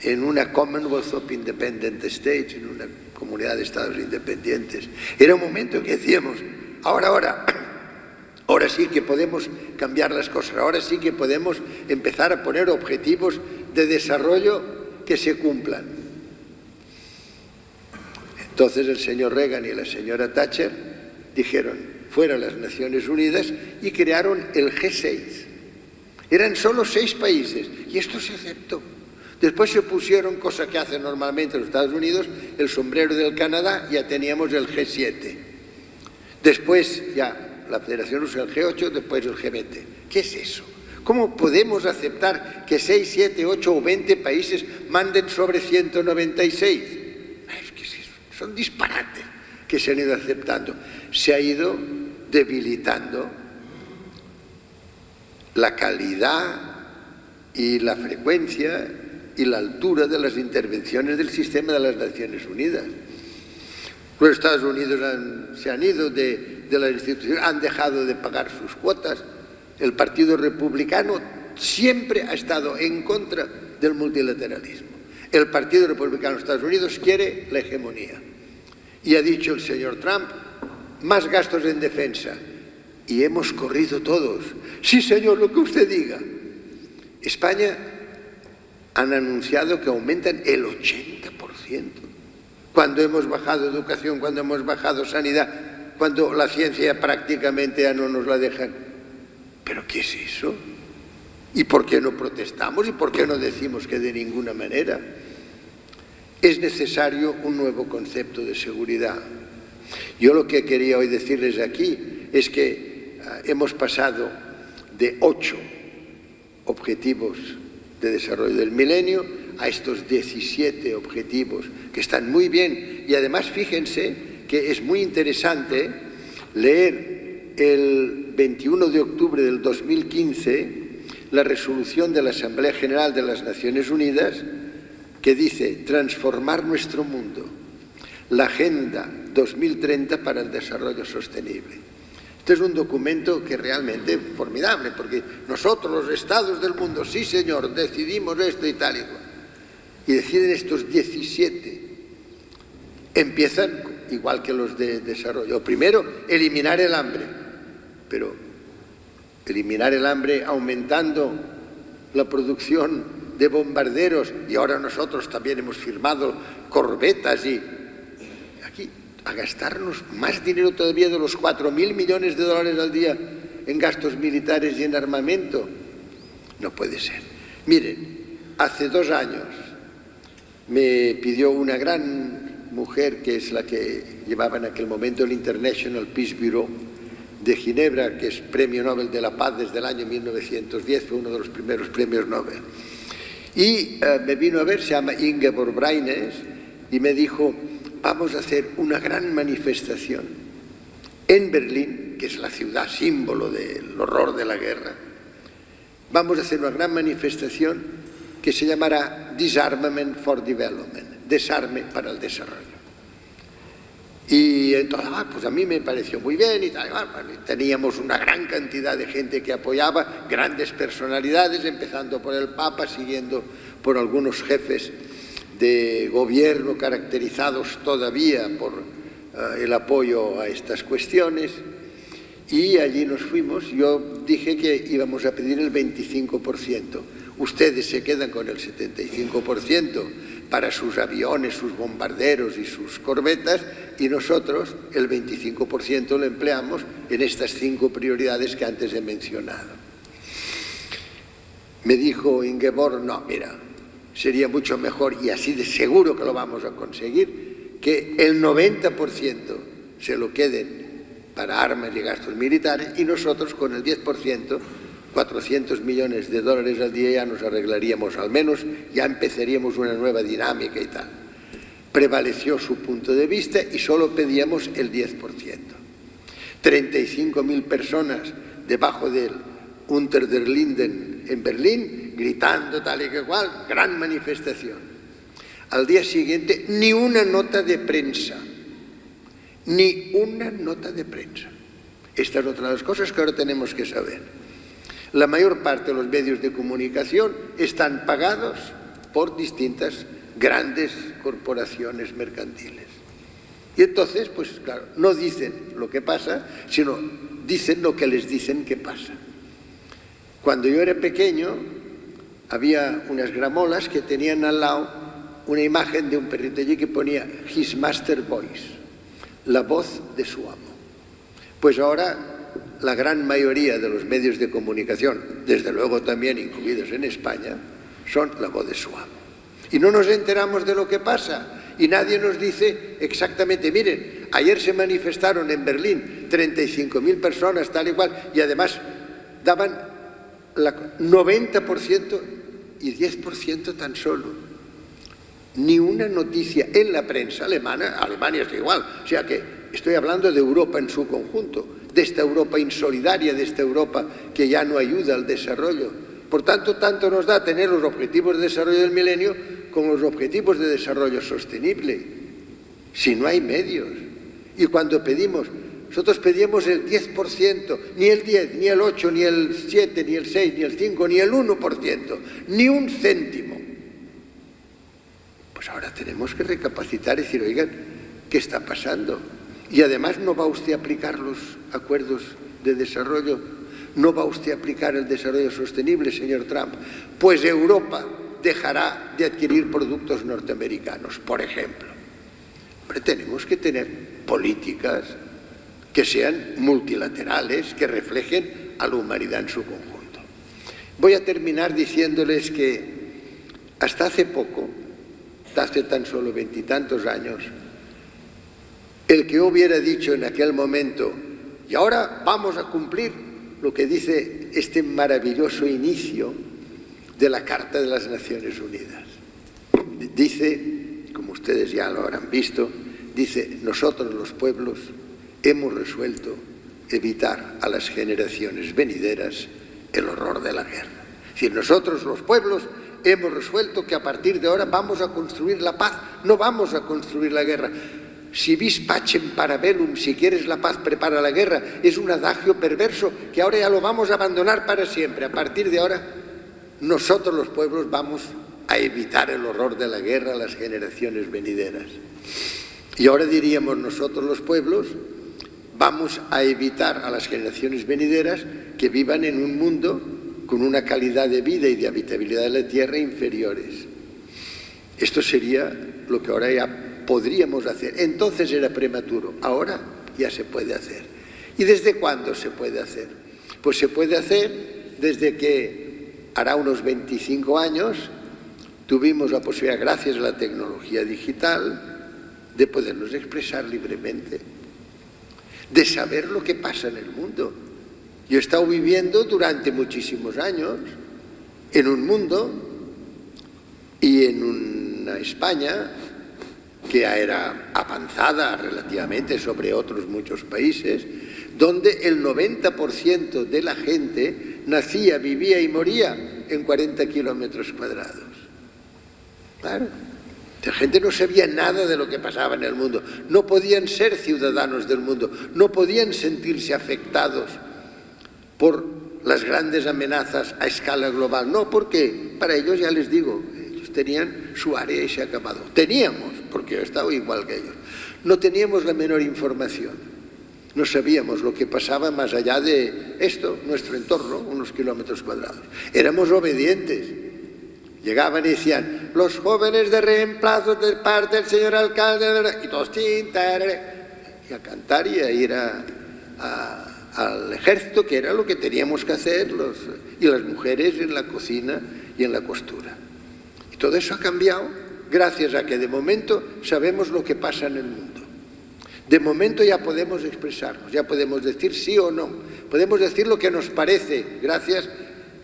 Speaker 2: en una Commonwealth of Independent States, en una comunidad de estados independientes. Era un momento en que decíamos, ahora sí que podemos cambiar las cosas, ahora sí que podemos empezar a poner objetivos de desarrollo que se cumplan. Entonces el señor Reagan y la señora Thatcher dijeron, fuera las Naciones Unidas, y crearon el G6. Eran solo 6 países y esto se aceptó. Después se pusieron, cosa que hacen normalmente los Estados Unidos, el sombrero del Canadá, ya teníamos el G7. Después ya la Federación Rusa el G8, después el G20. ¿Qué es eso? ¿Cómo podemos aceptar que 6, 7, 8 o 20 países manden sobre 196? Es que son disparates que se han ido aceptando. Se ha ido debilitando la calidad y la frecuencia y la altura de las intervenciones del sistema de las Naciones Unidas. Los Estados Unidos se han ido de las instituciones, han dejado de pagar sus cuotas. El Partido Republicano siempre ha estado en contra del multilateralismo. El Partido Republicano de Estados Unidos quiere la hegemonía. Y ha dicho el señor Trump, más gastos en defensa. Y hemos corrido todos. Sí, señor, lo que usted diga. España han anunciado que aumentan el 80%. Cuando hemos bajado educación, cuando hemos bajado sanidad, cuando la ciencia prácticamente ya no nos la dejan. ¿Pero qué es eso? ¿Y por qué no protestamos? ¿Y por qué no decimos que de ninguna manera? Es necesario un nuevo concepto de seguridad. Yo lo que quería hoy decirles aquí es que hemos pasado de 8 objetivos de desarrollo del milenio a estos 17 objetivos que están muy bien. Y además fíjense que es muy interesante leer el 21 de octubre del 2015 la resolución de la Asamblea General de las Naciones Unidas que dice transformar nuestro mundo, la Agenda 2030 para el Desarrollo Sostenible. Este es un documento que realmente es formidable, porque nosotros, los estados del mundo, sí señor, decidimos esto y tal y cual. Y deciden estos 17. Empiezan igual que los de desarrollo. Primero, eliminar el hambre. Pero eliminar el hambre aumentando la producción de bombarderos, y ahora nosotros también hemos firmado corbetas y aquí a gastarnos más dinero todavía de los 4.000 millones de dólares al día en gastos militares y en armamento. No puede ser. Miren, hace 2 años me pidió una gran mujer, que es la que llevaba en aquel momento el International Peace Bureau de Ginebra, que es Premio Nobel de la Paz desde el año 1910, fue uno de los primeros premios Nobel. Y me vino a ver, se llama Ingeborg Breines, y me dijo, vamos a hacer una gran manifestación en Berlín, que es la ciudad símbolo del horror de la guerra. Vamos a hacer una gran manifestación que se llamará Disarmament for Development, desarme para el desarrollo. Y entonces, pues a mí me pareció muy bien y tal. Teníamos una gran cantidad de gente que apoyaba, grandes personalidades, empezando por el Papa, siguiendo por algunos jefes de gobierno caracterizados todavía por el apoyo a estas cuestiones. Y allí nos fuimos. Yo dije que íbamos a pedir el 25%. Ustedes se quedan con el 75% para sus aviones, sus bombarderos y sus corbetas, y nosotros el 25% lo empleamos en estas 5 prioridades que antes he mencionado. Me dijo Ingeborg, no, mira, sería mucho mejor, y así de seguro que lo vamos a conseguir, que el 90% se lo queden para armas y gastos militares, y nosotros con el 10%, 400 millones de dólares al día, ya nos arreglaríamos, al menos ya empezaríamos una nueva dinámica y tal. Prevaleció su punto de vista y solo pedíamos el 10%. 35.000 personas debajo del Unter der Linden en Berlín, gritando tal y que cual, gran manifestación. Al día siguiente, ni una nota de prensa. Ni una nota de prensa. Esta es otra de las cosas que ahora tenemos que saber. La mayor parte de los medios de comunicación están pagados por distintas grandes corporaciones mercantiles. Y entonces, pues claro, no dicen lo que pasa, sino dicen lo que les dicen que pasa. Cuando yo era pequeño, había unas gramolas que tenían al lado una imagen de un perrito allí que ponía His Master Voice, la voz de su amo. Pues ahora la gran mayoría de los medios de comunicación, desde luego también incluidos en España, son la voz de su amo. Y no nos enteramos de lo que pasa y nadie nos dice exactamente, miren, ayer se manifestaron en Berlín 35.000 personas, tal y cual, y además daban 90% y 10% tan solo. Ni una noticia en la prensa alemana, Alemania está igual, o sea que estoy hablando de Europa en su conjunto, de esta Europa insolidaria, de esta Europa que ya no ayuda al desarrollo. Por tanto, tanto nos da tener los objetivos de desarrollo del milenio como los objetivos de desarrollo sostenible, si no hay medios. Y cuando pedimos, nosotros pedimos el 10%, ni el 10, ni el 8, ni el 7, ni el 6, ni el 5, ni el 1%, ni un céntimo. Pues ahora tenemos que recapacitar y decir, oigan, ¿qué está pasando? Y además no va usted a aplicar los acuerdos de desarrollo, no va usted a aplicar el desarrollo sostenible, señor Trump. Pues Europa dejará de adquirir productos norteamericanos, por ejemplo. Hombre, tenemos que tener políticas que sean multilaterales, que reflejen a la humanidad en su conjunto. Voy a terminar diciéndoles que hasta hace poco, hace tan solo 20 y tantos años, el que hubiera dicho en aquel momento, y ahora vamos a cumplir lo que dice este maravilloso inicio de la Carta de las Naciones Unidas. Dice, como ustedes ya lo habrán visto, dice, nosotros los pueblos hemos resuelto evitar a las generaciones venideras el horror de la guerra. Es decir, nosotros los pueblos hemos resuelto que a partir de ahora vamos a construir la paz, no vamos a construir la guerra. Si vis pacem para bellum, si quieres la paz, prepara la guerra, es un adagio perverso que ahora ya lo vamos a abandonar para siempre. A partir de ahora, nosotros los pueblos vamos a evitar el horror de la guerra a las generaciones venideras. Y ahora diríamos nosotros los pueblos, vamos a evitar a las generaciones venideras que vivan en un mundo con una calidad de vida y de habitabilidad de la tierra inferiores. Esto sería lo que ahora ya podríamos hacer. Entonces era prematuro, ahora ya se puede hacer. ¿Y desde cuándo se puede hacer? Pues se puede hacer desde que hará unos 25 años tuvimos la posibilidad, gracias a la tecnología digital, de podernos expresar libremente, de saber lo que pasa en el mundo. Yo he estado viviendo durante muchísimos años en un mundo y en una España que ya era avanzada relativamente sobre otros muchos países, donde el 90% de la gente nacía, vivía y moría en 40 kilómetros cuadrados. Claro, la gente no sabía nada de lo que pasaba en el mundo, no podían ser ciudadanos del mundo, no podían sentirse afectados por las grandes amenazas a escala global. No, porque para ellos, ya les digo, ellos tenían su área y se ha acabado. Teníamos, porque yo estaba igual que ellos, no teníamos la menor información. No sabíamos lo que pasaba más allá de esto, nuestro entorno, unos kilómetros cuadrados. Éramos obedientes. Llegaban y decían, los jóvenes de reemplazo de parte del señor alcalde, y todos, y a cantar y a ir al ejército, que era lo que teníamos que hacer, y las mujeres en la cocina y en la costura. Y todo eso ha cambiado gracias a que de momento sabemos lo que pasa en el mundo. De momento ya podemos expresarnos, ya podemos decir sí o no, podemos decir lo que nos parece gracias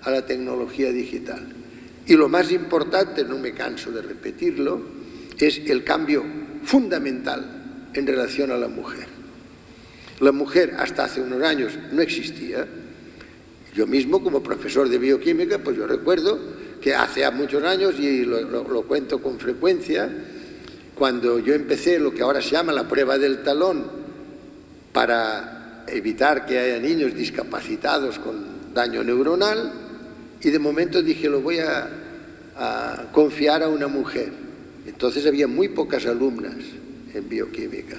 Speaker 2: a la tecnología digital. Y lo más importante, no me canso de repetirlo, es el cambio fundamental en relación a la mujer. La mujer hasta hace unos años no existía. Yo mismo, como profesor de bioquímica, pues yo recuerdo que hace muchos años, y lo cuento con frecuencia, cuando yo empecé lo que ahora se llama la prueba del talón para evitar que haya niños discapacitados con daño neuronal, y de momento dije, lo voy a confiar a una mujer. Entonces había muy pocas alumnas en bioquímica.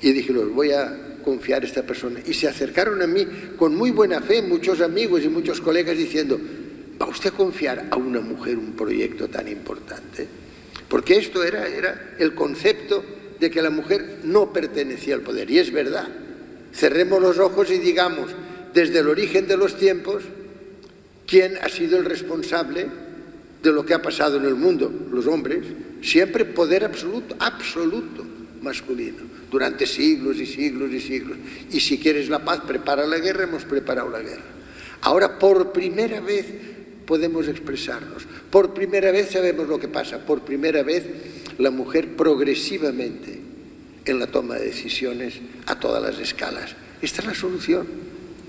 Speaker 2: Y dije, los voy a confiar a esta persona. Y se acercaron a mí con muy buena fe, muchos amigos y muchos colegas, diciendo, ¿va usted a confiar a una mujer un proyecto tan importante? Porque esto era el concepto de que la mujer no pertenecía al poder. Y es verdad. Cerremos los ojos y digamos, desde el origen de los tiempos, ¿quién ha sido el responsable de lo que ha pasado en el mundo? Los hombres. Siempre poder absoluto, absoluto masculino. Durante siglos y siglos y siglos. Y si quieres la paz, prepara la guerra, hemos preparado la guerra. Ahora, por primera vez, podemos expresarnos. Por primera vez sabemos lo que pasa. Por primera vez la mujer progresivamente en la toma de decisiones a todas las escalas. Esta es la solución.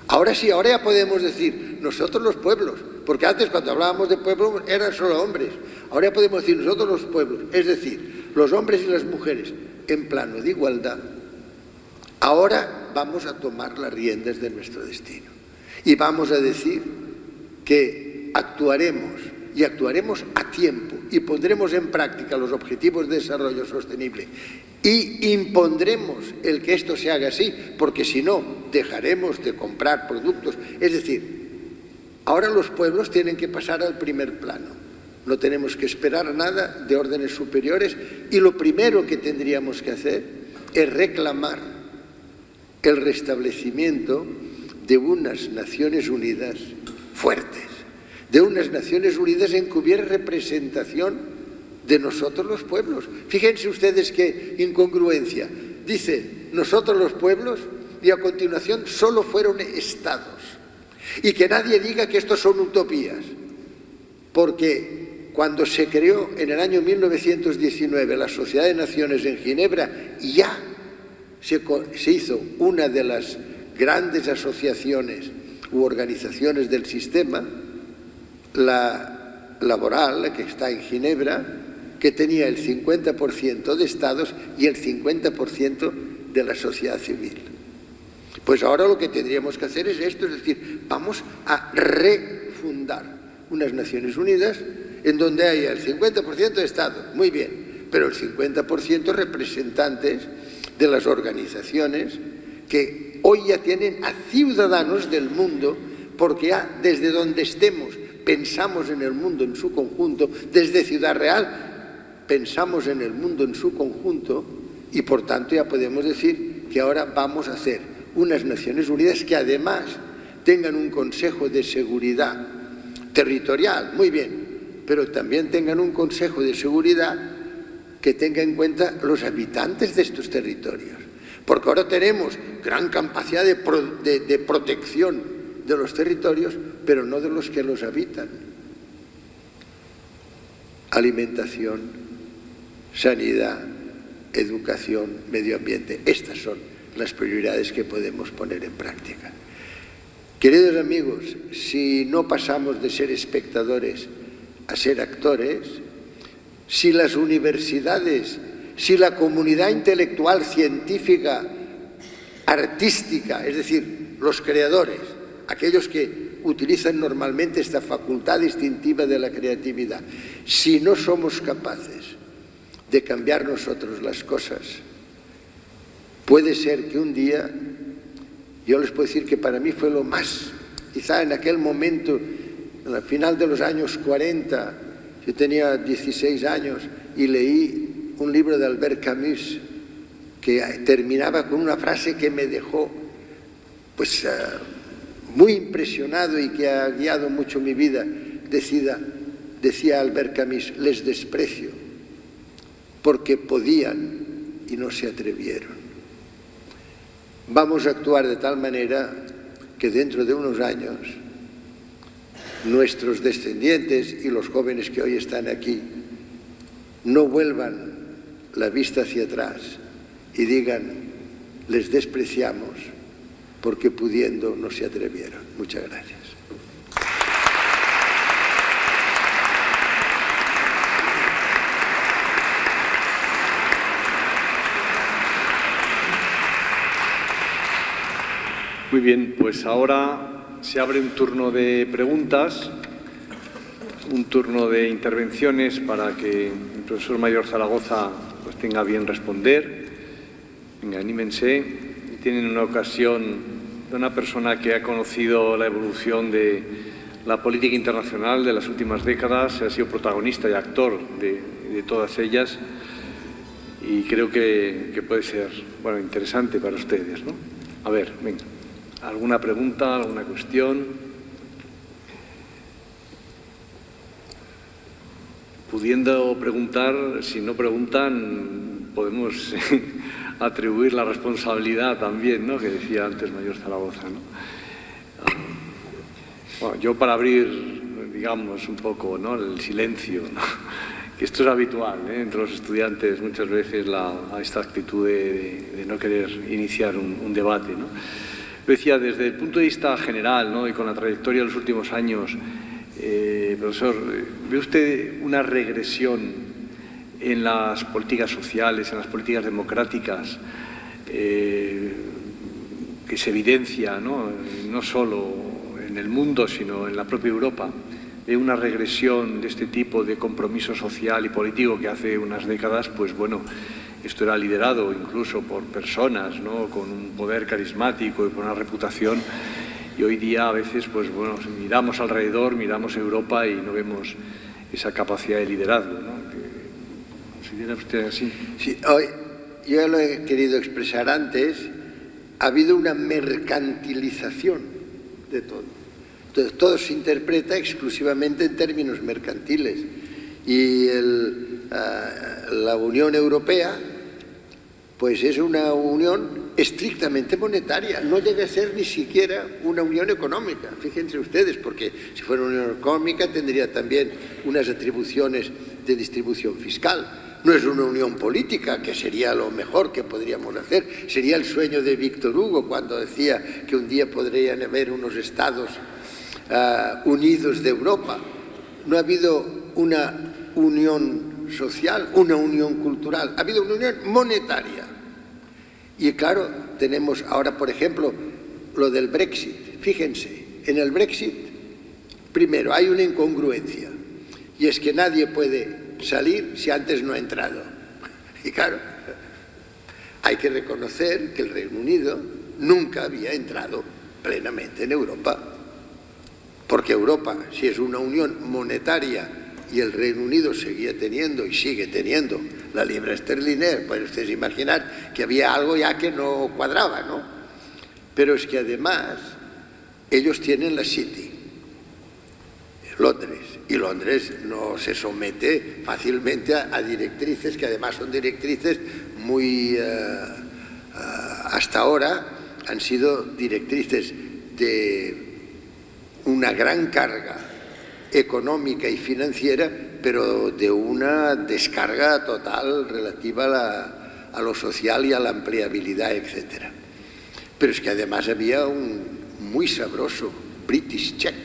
Speaker 2: Ahora sí, ahora ya podemos decir nosotros los pueblos, porque antes cuando hablábamos de pueblos eran solo hombres. Ahora ya podemos decir nosotros los pueblos, es decir, los hombres y las mujeres en plano de igualdad. Ahora vamos a tomar las riendas de nuestro destino y vamos a decir que actuaremos y actuaremos a tiempo y pondremos en práctica los objetivos de desarrollo sostenible y impondremos el que esto se haga así, porque si no dejaremos de comprar productos. Es decir, ahora los pueblos tienen que pasar al primer plano. No tenemos que esperar nada de órdenes superiores y lo primero que tendríamos que hacer es reclamar el restablecimiento de unas Naciones Unidas fuertes, de unas Naciones Unidas en que hubiera representación de nosotros los pueblos. Fíjense ustedes qué incongruencia. Dice, nosotros los pueblos, y a continuación solo fueron estados. Y que nadie diga que estos son utopías, porque cuando se creó en el año 1919 la Sociedad de Naciones en Ginebra, ya se hizo una de las grandes asociaciones u organizaciones del sistema, la laboral, la que está en Ginebra, que tenía el 50% de estados y el 50% de la sociedad civil. Pues ahora lo que tendríamos que hacer es esto, es decir, vamos a refundar unas Naciones Unidas en donde haya el 50% de Estado, muy bien, pero el 50% representantes de las organizaciones que hoy ya tienen a ciudadanos del mundo, porque ya desde donde estemos pensamos en el mundo en su conjunto, desde Ciudad Real pensamos en el mundo en su conjunto y por tanto ya podemos decir que ahora vamos a hacer unas Naciones Unidas que además tengan un Consejo de Seguridad territorial, muy bien, pero también tengan un Consejo de Seguridad que tenga en cuenta los habitantes de estos territorios. Porque ahora tenemos gran capacidad de protección de los territorios, pero no de los que los habitan. alimentación, sanidad, educación, medio ambiente. Estas son las prioridades que podemos poner en práctica. Queridos amigos, si no pasamos de ser espectadores a ser actores, si las universidades, si la comunidad intelectual, científica, artística, es decir, los creadores, aquellos que utilizan normalmente esta facultad distintiva de la creatividad, si no somos capaces de cambiar nosotros las cosas, puede ser que un día, yo les puedo decir que para mí fue lo más, quizá en aquel momento, al final de los años 40, yo tenía 16 años y leí un libro de Albert Camus que terminaba con una frase que me dejó pues muy impresionado y que ha guiado mucho mi vida. Decía Albert Camus: les desprecio porque podían y no se atrevieron. Vamos a actuar de tal manera que dentro de unos años nuestros descendientes y los jóvenes que hoy están aquí no vuelvan la vista hacia atrás y digan: les despreciamos porque pudiendo no se atrevieron. Muchas gracias.
Speaker 1: Muy bien, pues ahora se abre un turno de preguntas, un turno de intervenciones para que el profesor Mayor Zaragoza pues tenga bien responder. Venga, anímense. Tienen una ocasión de una persona que ha conocido la evolución de la política internacional de las últimas décadas, ha sido protagonista y actor de todas ellas, y creo que puede ser, bueno, interesante para ustedes, ¿no? A ver, venga. ¿Alguna pregunta, alguna cuestión? Pudiendo preguntar, si no preguntan, podemos atribuir la responsabilidad también, ¿no?, que decía antes Mayor Zaragoza, ¿no? Bueno, yo para abrir, digamos, un poco, ¿no?, el silencio, ¿no?, que esto es habitual, entre los estudiantes muchas veces esta actitud de no querer iniciar un debate, ¿no? Yo decía, desde el punto de vista general, ¿no?, y con la trayectoria de los últimos años, profesor, ¿ve usted una regresión en las políticas sociales, en las políticas democráticas, que se evidencia, ¿no?, no solo en el mundo, sino en la propia Europa? ¿Ve una regresión de este tipo de compromiso social y político que hace unas décadas, pues bueno, esto era liderado incluso por personas, ¿no?, con un poder carismático y con una reputación, y hoy día a veces, pues bueno, miramos alrededor, miramos Europa y no vemos esa capacidad de liderazgo, ¿no? ¿Considera usted así?
Speaker 2: Sí, hoy, yo lo he querido expresar antes, ha habido una mercantilización de todo. Entonces, todo se interpreta exclusivamente en términos mercantiles, y la Unión Europea pues es una unión estrictamente monetaria, no llega a ser ni siquiera una unión económica, fíjense ustedes, porque si fuera una unión económica tendría también unas atribuciones de distribución fiscal. No es una unión política, que sería lo mejor que podríamos hacer, sería el sueño de Víctor Hugo cuando decía que un día podrían haber unos estados unidos de Europa. No ha habido una unión social, una unión cultural, ha habido una unión monetaria. Y claro, tenemos ahora, por ejemplo, lo del Brexit. Fíjense, en el Brexit, primero, hay una incongruencia, y es que nadie puede salir si antes no ha entrado. Y claro, hay que reconocer que el Reino Unido nunca había entrado plenamente en Europa, porque Europa, si es una unión monetaria y el Reino Unido seguía teniendo y sigue teniendo la libra esterlina, pueden ustedes imaginar que había algo ya que no cuadraba, ¿no? Pero es que además ellos tienen la City, Londres, y Londres no se somete fácilmente a directrices que además son directrices muy, hasta ahora han sido directrices de una gran carga económica y financiera, pero de una descarga total relativa a lo social y a la empleabilidad, etc. Pero es que además había un muy sabroso British Check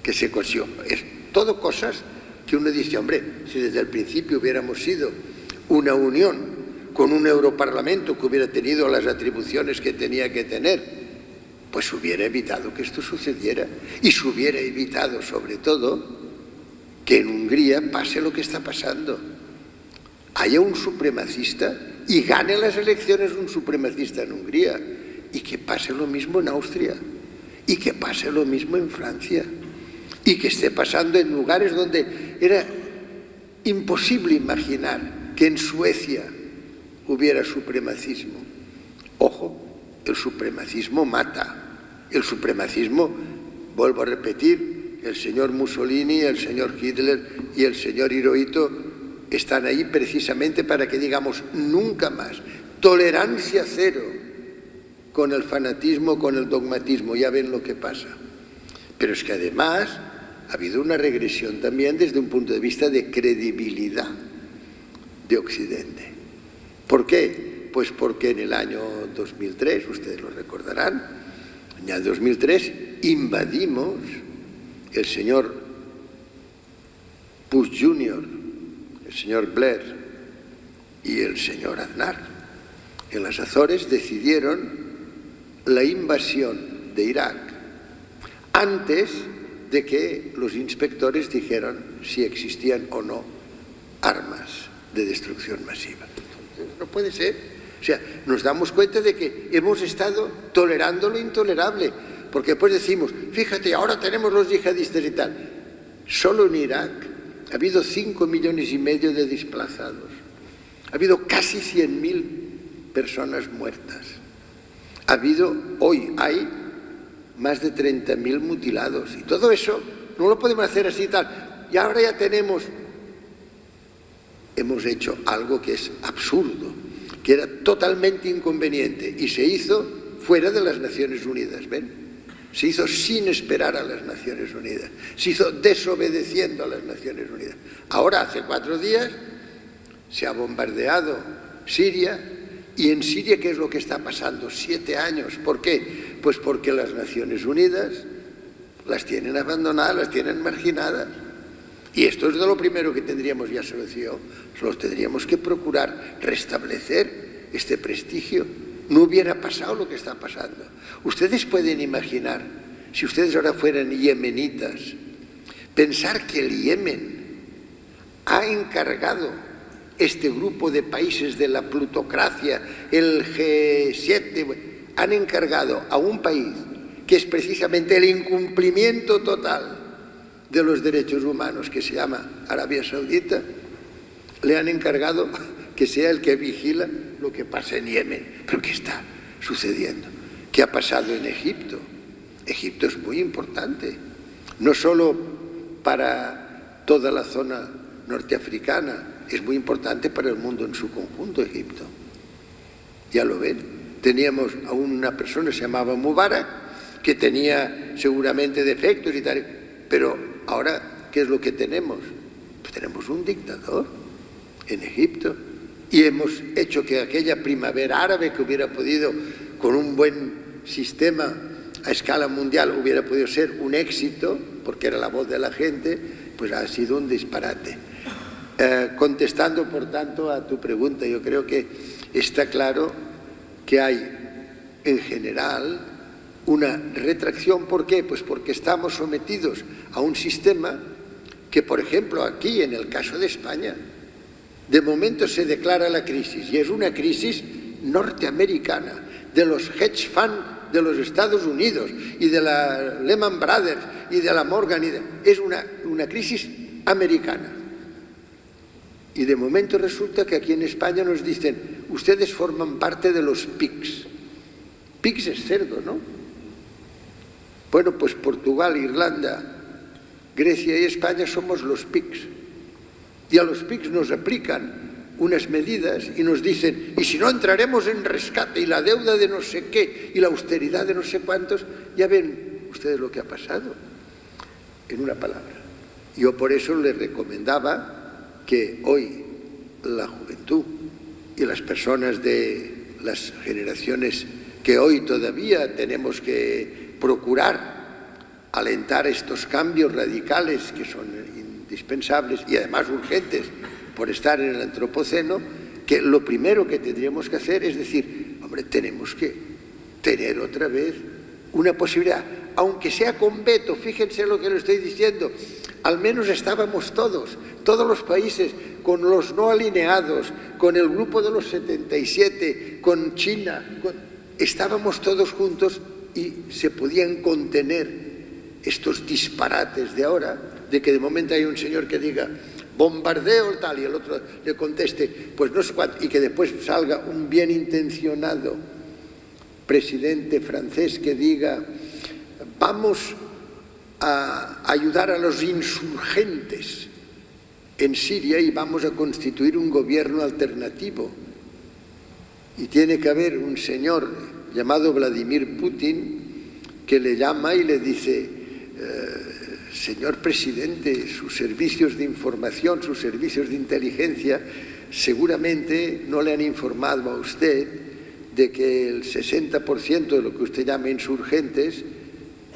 Speaker 2: que se consiguió. Es todo cosas que uno dice, hombre, si desde el principio hubiéramos sido una unión con un Europarlamento que hubiera tenido las atribuciones que tenía que tener, pues hubiera evitado que esto sucediera y se hubiera evitado, sobre todo, que en Hungría pase lo que está pasando. Haya un supremacista y gane las elecciones un supremacista en Hungría, y que pase lo mismo en Austria, y que pase lo mismo en Francia, y que esté pasando en lugares donde era imposible imaginar que en Suecia hubiera supremacismo. Ojo, el supremacismo mata. El supremacismo, vuelvo a repetir, el señor Mussolini, el señor Hitler y el señor Hirohito están ahí precisamente para que digamos nunca más. Tolerancia cero con el fanatismo, con el dogmatismo. Ya ven lo que pasa. Pero es que además ha habido una regresión también desde un punto de vista de credibilidad de Occidente. ¿Por qué? Pues porque en el año 2003, ustedes lo recordarán, en el 2003 invadimos el señor Bush Jr., el señor Blair y el señor Aznar. En las Azores decidieron la invasión de Irak antes de que los inspectores dijeran si existían o no armas de destrucción masiva. No puede ser. O sea, nos damos cuenta de que hemos estado tolerando lo intolerable, porque después decimos, fíjate, ahora tenemos los yihadistas y tal. Solo en Irak ha habido 5,5 millones de desplazados. Ha habido casi 100.000 personas muertas. Hoy hay más de 30.000 mutilados. Y todo eso no lo podemos hacer así y tal. Y ahora ya hemos hecho algo que es absurdo, que era totalmente inconveniente y se hizo fuera de las Naciones Unidas, ¿ven? Se hizo sin esperar a las Naciones Unidas, se hizo desobedeciendo a las Naciones Unidas. Ahora, hace 4 días, se ha bombardeado Siria, y en Siria, ¿qué es lo que está pasando? 7 años. ¿Por qué? Pues porque las Naciones Unidas las tienen abandonadas, las tienen marginadas. Y esto es de lo primero que tendríamos, ya se lo decía, solo tendríamos que procurar restablecer este prestigio. No hubiera pasado lo que está pasando. Ustedes pueden imaginar, si ustedes ahora fueran yemenitas, pensar que el Yemen ha encargado este grupo de países de la plutocracia, el G7, han encargado a un país que es precisamente el incumplimiento total de los derechos humanos, que se llama Arabia Saudita, le han encargado que sea el que vigila lo que pasa en Yemen. ¿Pero qué está sucediendo? ¿Qué ha pasado en Egipto? Egipto es muy importante, no solo para toda la zona norteafricana, es muy importante para el mundo en su conjunto, Egipto. Ya lo ven. Teníamos a una persona, se llamaba Mubarak, que tenía seguramente defectos y tal, pero ahora, ¿qué es lo que tenemos? Pues tenemos un dictador en Egipto, y hemos hecho que aquella primavera árabe que hubiera podido, con un buen sistema a escala mundial, hubiera podido ser un éxito, porque era la voz de la gente, pues ha sido un disparate. Contestando, por tanto, a tu pregunta, yo creo que está claro que hay, en general, una retracción. ¿Por qué? Pues porque estamos sometidos a un sistema que, por ejemplo, aquí, en el caso de España, de momento se declara la crisis, y es una crisis norteamericana, de los hedge funds de los Estados Unidos, y de la Lehman Brothers, y de la Morgan, es una crisis americana. Y de momento resulta que aquí en España nos dicen, ustedes forman parte de los PIGS. PIGS es cerdo, ¿no? Bueno, pues Portugal, Irlanda, Grecia y España somos los PIGS. Y a los PIGS nos aplican unas medidas y nos dicen, y si no entraremos en rescate y la deuda de no sé qué y la austeridad de no sé cuántos. Ya ven ustedes lo que ha pasado. En una palabra, Yo por eso le recomendaba que hoy la juventud y las personas de las generaciones que hoy todavía tenemos que procurar alentar estos cambios radicales que son indispensables y además urgentes por estar en el antropoceno, que lo primero que tendríamos que hacer es decir, hombre, tenemos que tener otra vez una posibilidad, aunque sea con veto, fíjense lo que le estoy diciendo, al menos estábamos todos los países, con los no alineados, con el grupo de los 77, con China, estábamos todos juntos y se podían contener estos disparates de ahora, de que de momento hay un señor que diga bombardeo tal y el otro le conteste pues no sé cuánto, y que después salga un bien intencionado presidente francés que diga vamos a ayudar a los insurgentes en Siria y vamos a constituir un gobierno alternativo. Y tiene que haber un señor llamado Vladimir Putin que le llama y le dice señor presidente, sus servicios de información, sus servicios de inteligencia seguramente no le han informado a usted de que el 60% de lo que usted llama insurgentes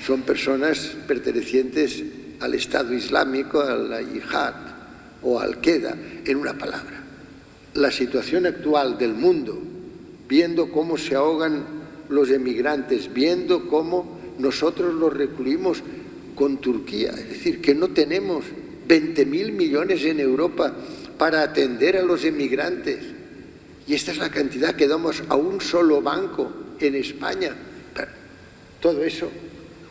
Speaker 2: son personas pertenecientes al Estado Islámico, a la Yihad o Al-Qaeda. En una palabra, la situación actual del mundo, viendo cómo se ahogan los emigrantes, viendo cómo nosotros los recluimos con Turquía, es decir, que no tenemos 20.000 millones en Europa para atender a los emigrantes. Y esta es la cantidad que damos a un solo banco en España. Todo eso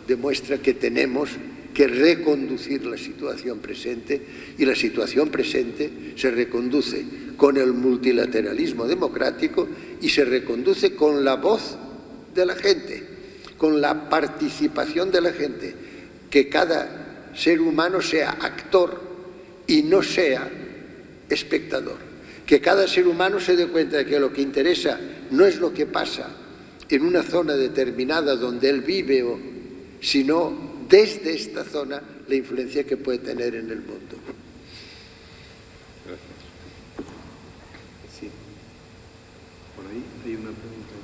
Speaker 2: demuestra que tenemos que reconducir la situación presente, y la situación presente se reconduce con el multilateralismo democrático y se reconduce con la voz de la gente, con la participación de la gente, que cada ser humano sea actor y no sea espectador, que cada ser humano se dé cuenta de que lo que interesa no es lo que pasa en una zona determinada donde él vive, sino desde esta zona la influencia que puede tener en el mundo.
Speaker 1: Gracias. Sí. Por ahí hay una pregunta.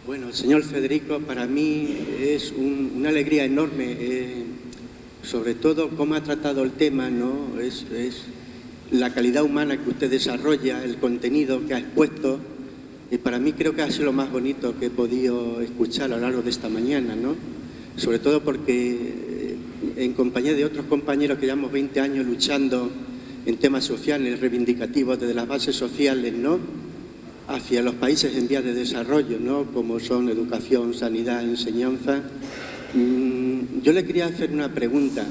Speaker 3: Bueno, señor Federico, para mí es una alegría enorme, sobre todo cómo ha tratado el tema, ¿no? Es la calidad humana que usted desarrolla, el contenido que ha expuesto, y para mí creo que ha sido lo más bonito que he podido escuchar a lo largo de esta mañana, ¿no? Sobre todo porque en compañía de otros compañeros que llevamos 20 años luchando en temas sociales, reivindicativos desde las bases sociales, ¿no?, hacia los países en vías de desarrollo, ¿no?, como son educación, sanidad, enseñanza. Yo le quería hacer una pregunta.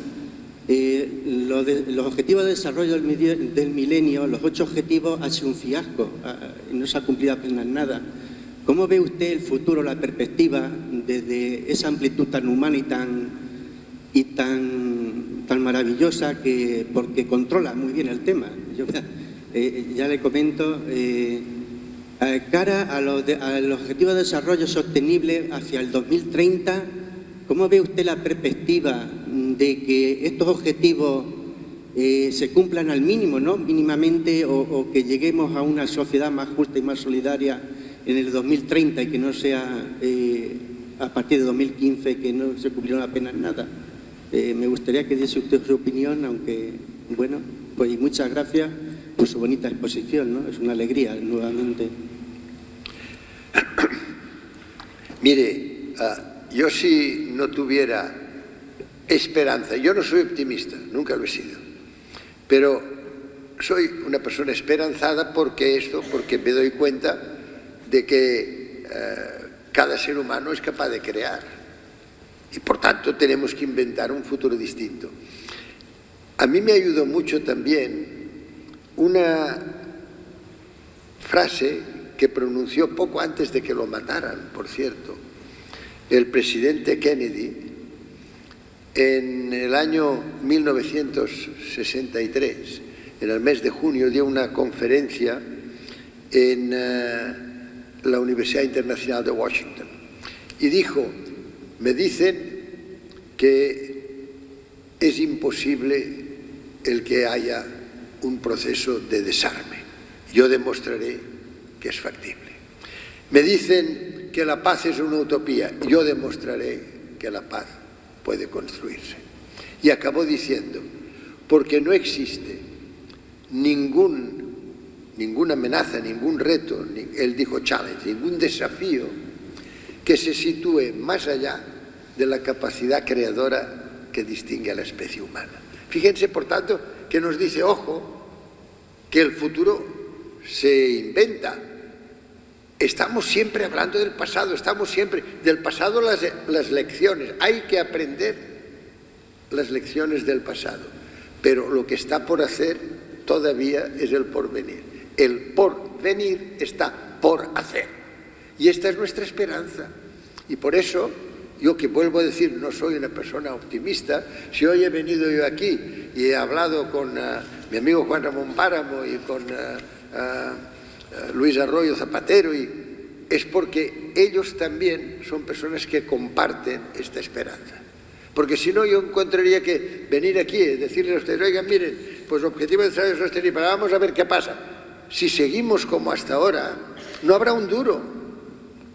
Speaker 3: Los objetivos de desarrollo del milenio, los 8 objetivos, han sido un fiasco, no se ha cumplido apenas nada. ¿Cómo ve usted el futuro, la perspectiva, desde esa amplitud tan humana y tan maravillosa, porque controla muy bien el tema? Yo ya le comento, cara a los objetivos de desarrollo sostenible hacia el 2030, ¿cómo ve usted la perspectiva de que estos objetivos se cumplan al mínimo, ¿no?, mínimamente, o que lleguemos a una sociedad más justa y más solidaria en el 2030 y que no sea a partir de 2015, que no se cumplieron apenas nada? Me gustaría que diese usted su opinión, aunque, bueno, pues muchas gracias por su bonita exposición, ¿no? Es una alegría nuevamente.
Speaker 2: Mire, yo si no tuviera esperanza, yo no soy optimista, nunca lo he sido, pero soy una persona esperanzada porque me doy cuenta de que cada ser humano es capaz de crear y por tanto tenemos que inventar un futuro distinto. A mí me ayudó mucho también una frase que pronunció poco antes de que lo mataran, por cierto, el presidente Kennedy en el año 1963, en el mes de junio, dio una conferencia en la Universidad Internacional de Washington y dijo: Me dicen que es imposible el que haya un proceso de desarme. Yo demostraré que es factible. Me dicen que la paz es una utopía. Yo demostraré que la paz puede construirse. Y acabó diciendo, porque no existe ninguna amenaza, ningún reto, él dijo challenge, ningún desafío que se sitúe más allá de la capacidad creadora que distingue a la especie humana. Fíjense, por tanto, que nos dice, ojo, que el futuro se inventa. Estamos siempre hablando del pasado, estamos siempre del pasado las lecciones. Hay que aprender las lecciones del pasado, pero lo que está por hacer todavía es el porvenir. El porvenir está por hacer. Y esta es nuestra esperanza. Y por eso, yo que vuelvo a decir, no soy una persona optimista, si hoy he venido yo aquí y he hablado con mi amigo Juan Ramón Páramo y con Luis Arroyo Zapatero, es porque ellos también son personas que comparten esta esperanza. Porque si no, yo encontraría que venir aquí y decirles a ustedes, oigan, miren, pues objetivo de desarrollo sostenible, vamos a ver qué pasa. Si seguimos como hasta ahora, no habrá un duro.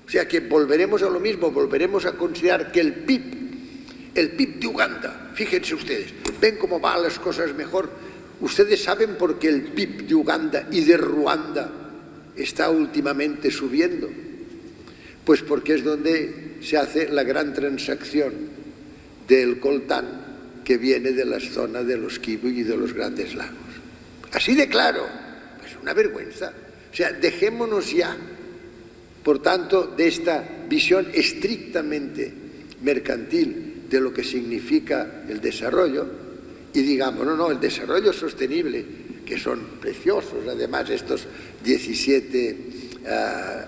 Speaker 2: O sea que volveremos a lo mismo, volveremos a considerar que el PIB de Uganda, fíjense ustedes, ven cómo van las cosas mejor. Ustedes saben por qué el PIB de Uganda y de Ruanda está últimamente subiendo. Pues porque es donde se hace la gran transacción del coltán que viene de las zonas de los Kivu y de los Grandes Lagos. Así de claro, pues una vergüenza. O sea, dejémonos ya, por tanto, de esta visión estrictamente mercantil de lo que significa el desarrollo y digamos, no, el desarrollo sostenible, que son preciosos, además, estos 17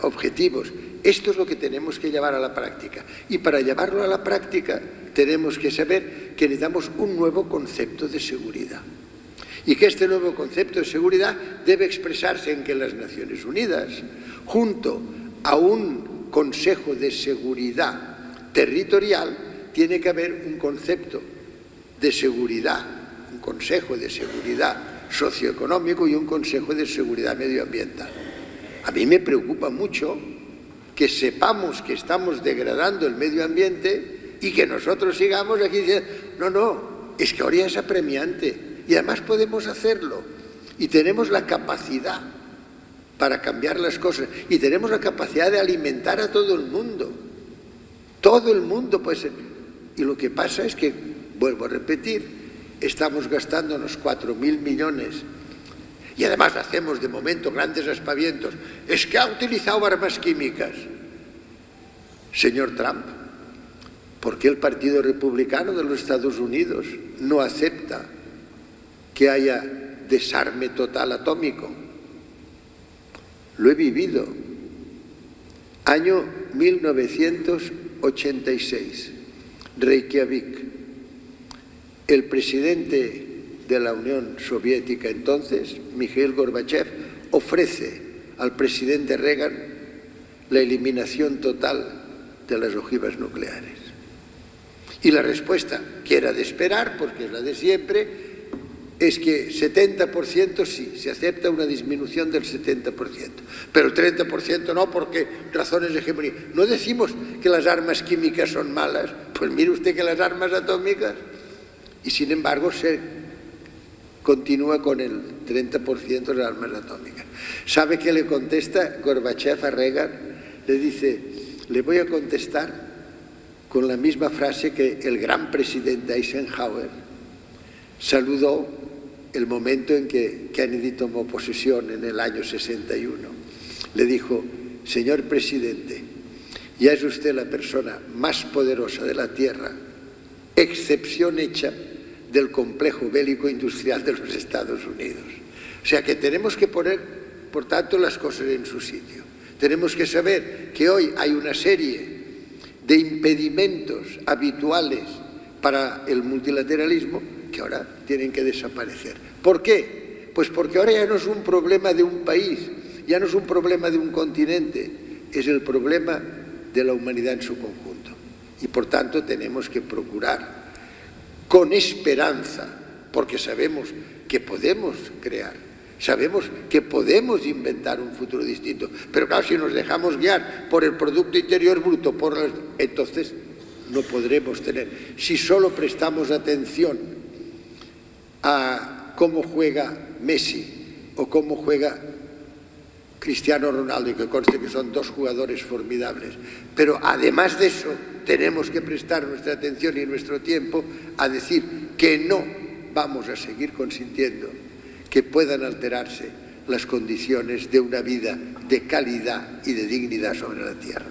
Speaker 2: objetivos. Esto es lo que tenemos que llevar a la práctica. Y para llevarlo a la práctica tenemos que saber que necesitamos un nuevo concepto de seguridad. Y que este nuevo concepto de seguridad debe expresarse en que las Naciones Unidas, junto a un Consejo de Seguridad Territorial, tiene que haber un concepto de seguridad, un Consejo de Seguridad Socioeconómico y un Consejo de Seguridad Medioambiental. A mí me preocupa mucho que sepamos que estamos degradando el medio ambiente y que nosotros sigamos aquí diciendo, no, es que ahora ya es apremiante y además podemos hacerlo y tenemos la capacidad para cambiar las cosas y tenemos la capacidad de alimentar a todo el mundo. Todo el mundo puede ser. Y lo que pasa es que, vuelvo a repetir, estamos gastándonos 4.000 millones y además hacemos de momento grandes aspavientos. Es que ha utilizado armas químicas. Señor Trump, ¿por qué el Partido Republicano de los Estados Unidos no acepta que haya desarme total atómico? Lo he vivido. Año 1986, Reykjavik. El presidente de la Unión Soviética entonces, Mikhail Gorbachev, ofrece al presidente Reagan la eliminación total de las ojivas nucleares. Y la respuesta, que era de esperar, porque es la de siempre, es que 70% sí, se acepta una disminución del 70%, pero el 30% no, porque razones de hegemonía. No decimos que las armas químicas son malas, pues mire usted que las armas atómicas, y sin embargo se continúa con el 30% de las armas atómicas. ¿Sabe qué le contesta Gorbachev a Reagan? Le dice, le voy a contestar con la misma frase que el gran presidente Eisenhower saludó el momento en que Kennedy tomó posesión en el año 61. Le dijo, señor presidente, ya es usted la persona más poderosa de la Tierra, excepción hecha del complejo bélico industrial de los Estados Unidos. O sea que tenemos que poner, por tanto, las cosas en su sitio. Tenemos que saber que hoy hay una serie de impedimentos habituales para el multilateralismo que ahora tienen que desaparecer. ¿Por qué? Pues porque ahora ya no es un problema de un país, ya no es un problema de un continente, es el problema de la humanidad en su conjunto. Y por tanto tenemos que procurar con esperanza, porque sabemos que podemos crear, sabemos que podemos inventar un futuro distinto, pero claro, si nos dejamos guiar por el Producto Interior Bruto, entonces no podremos tener. Si solo prestamos atención a cómo juega Messi o cómo juega Cristiano Ronaldo, y que conste que son dos jugadores formidables, pero además de eso tenemos que prestar nuestra atención y nuestro tiempo a decir que no vamos a seguir consintiendo que puedan alterarse las condiciones de una vida de calidad y de dignidad sobre la tierra.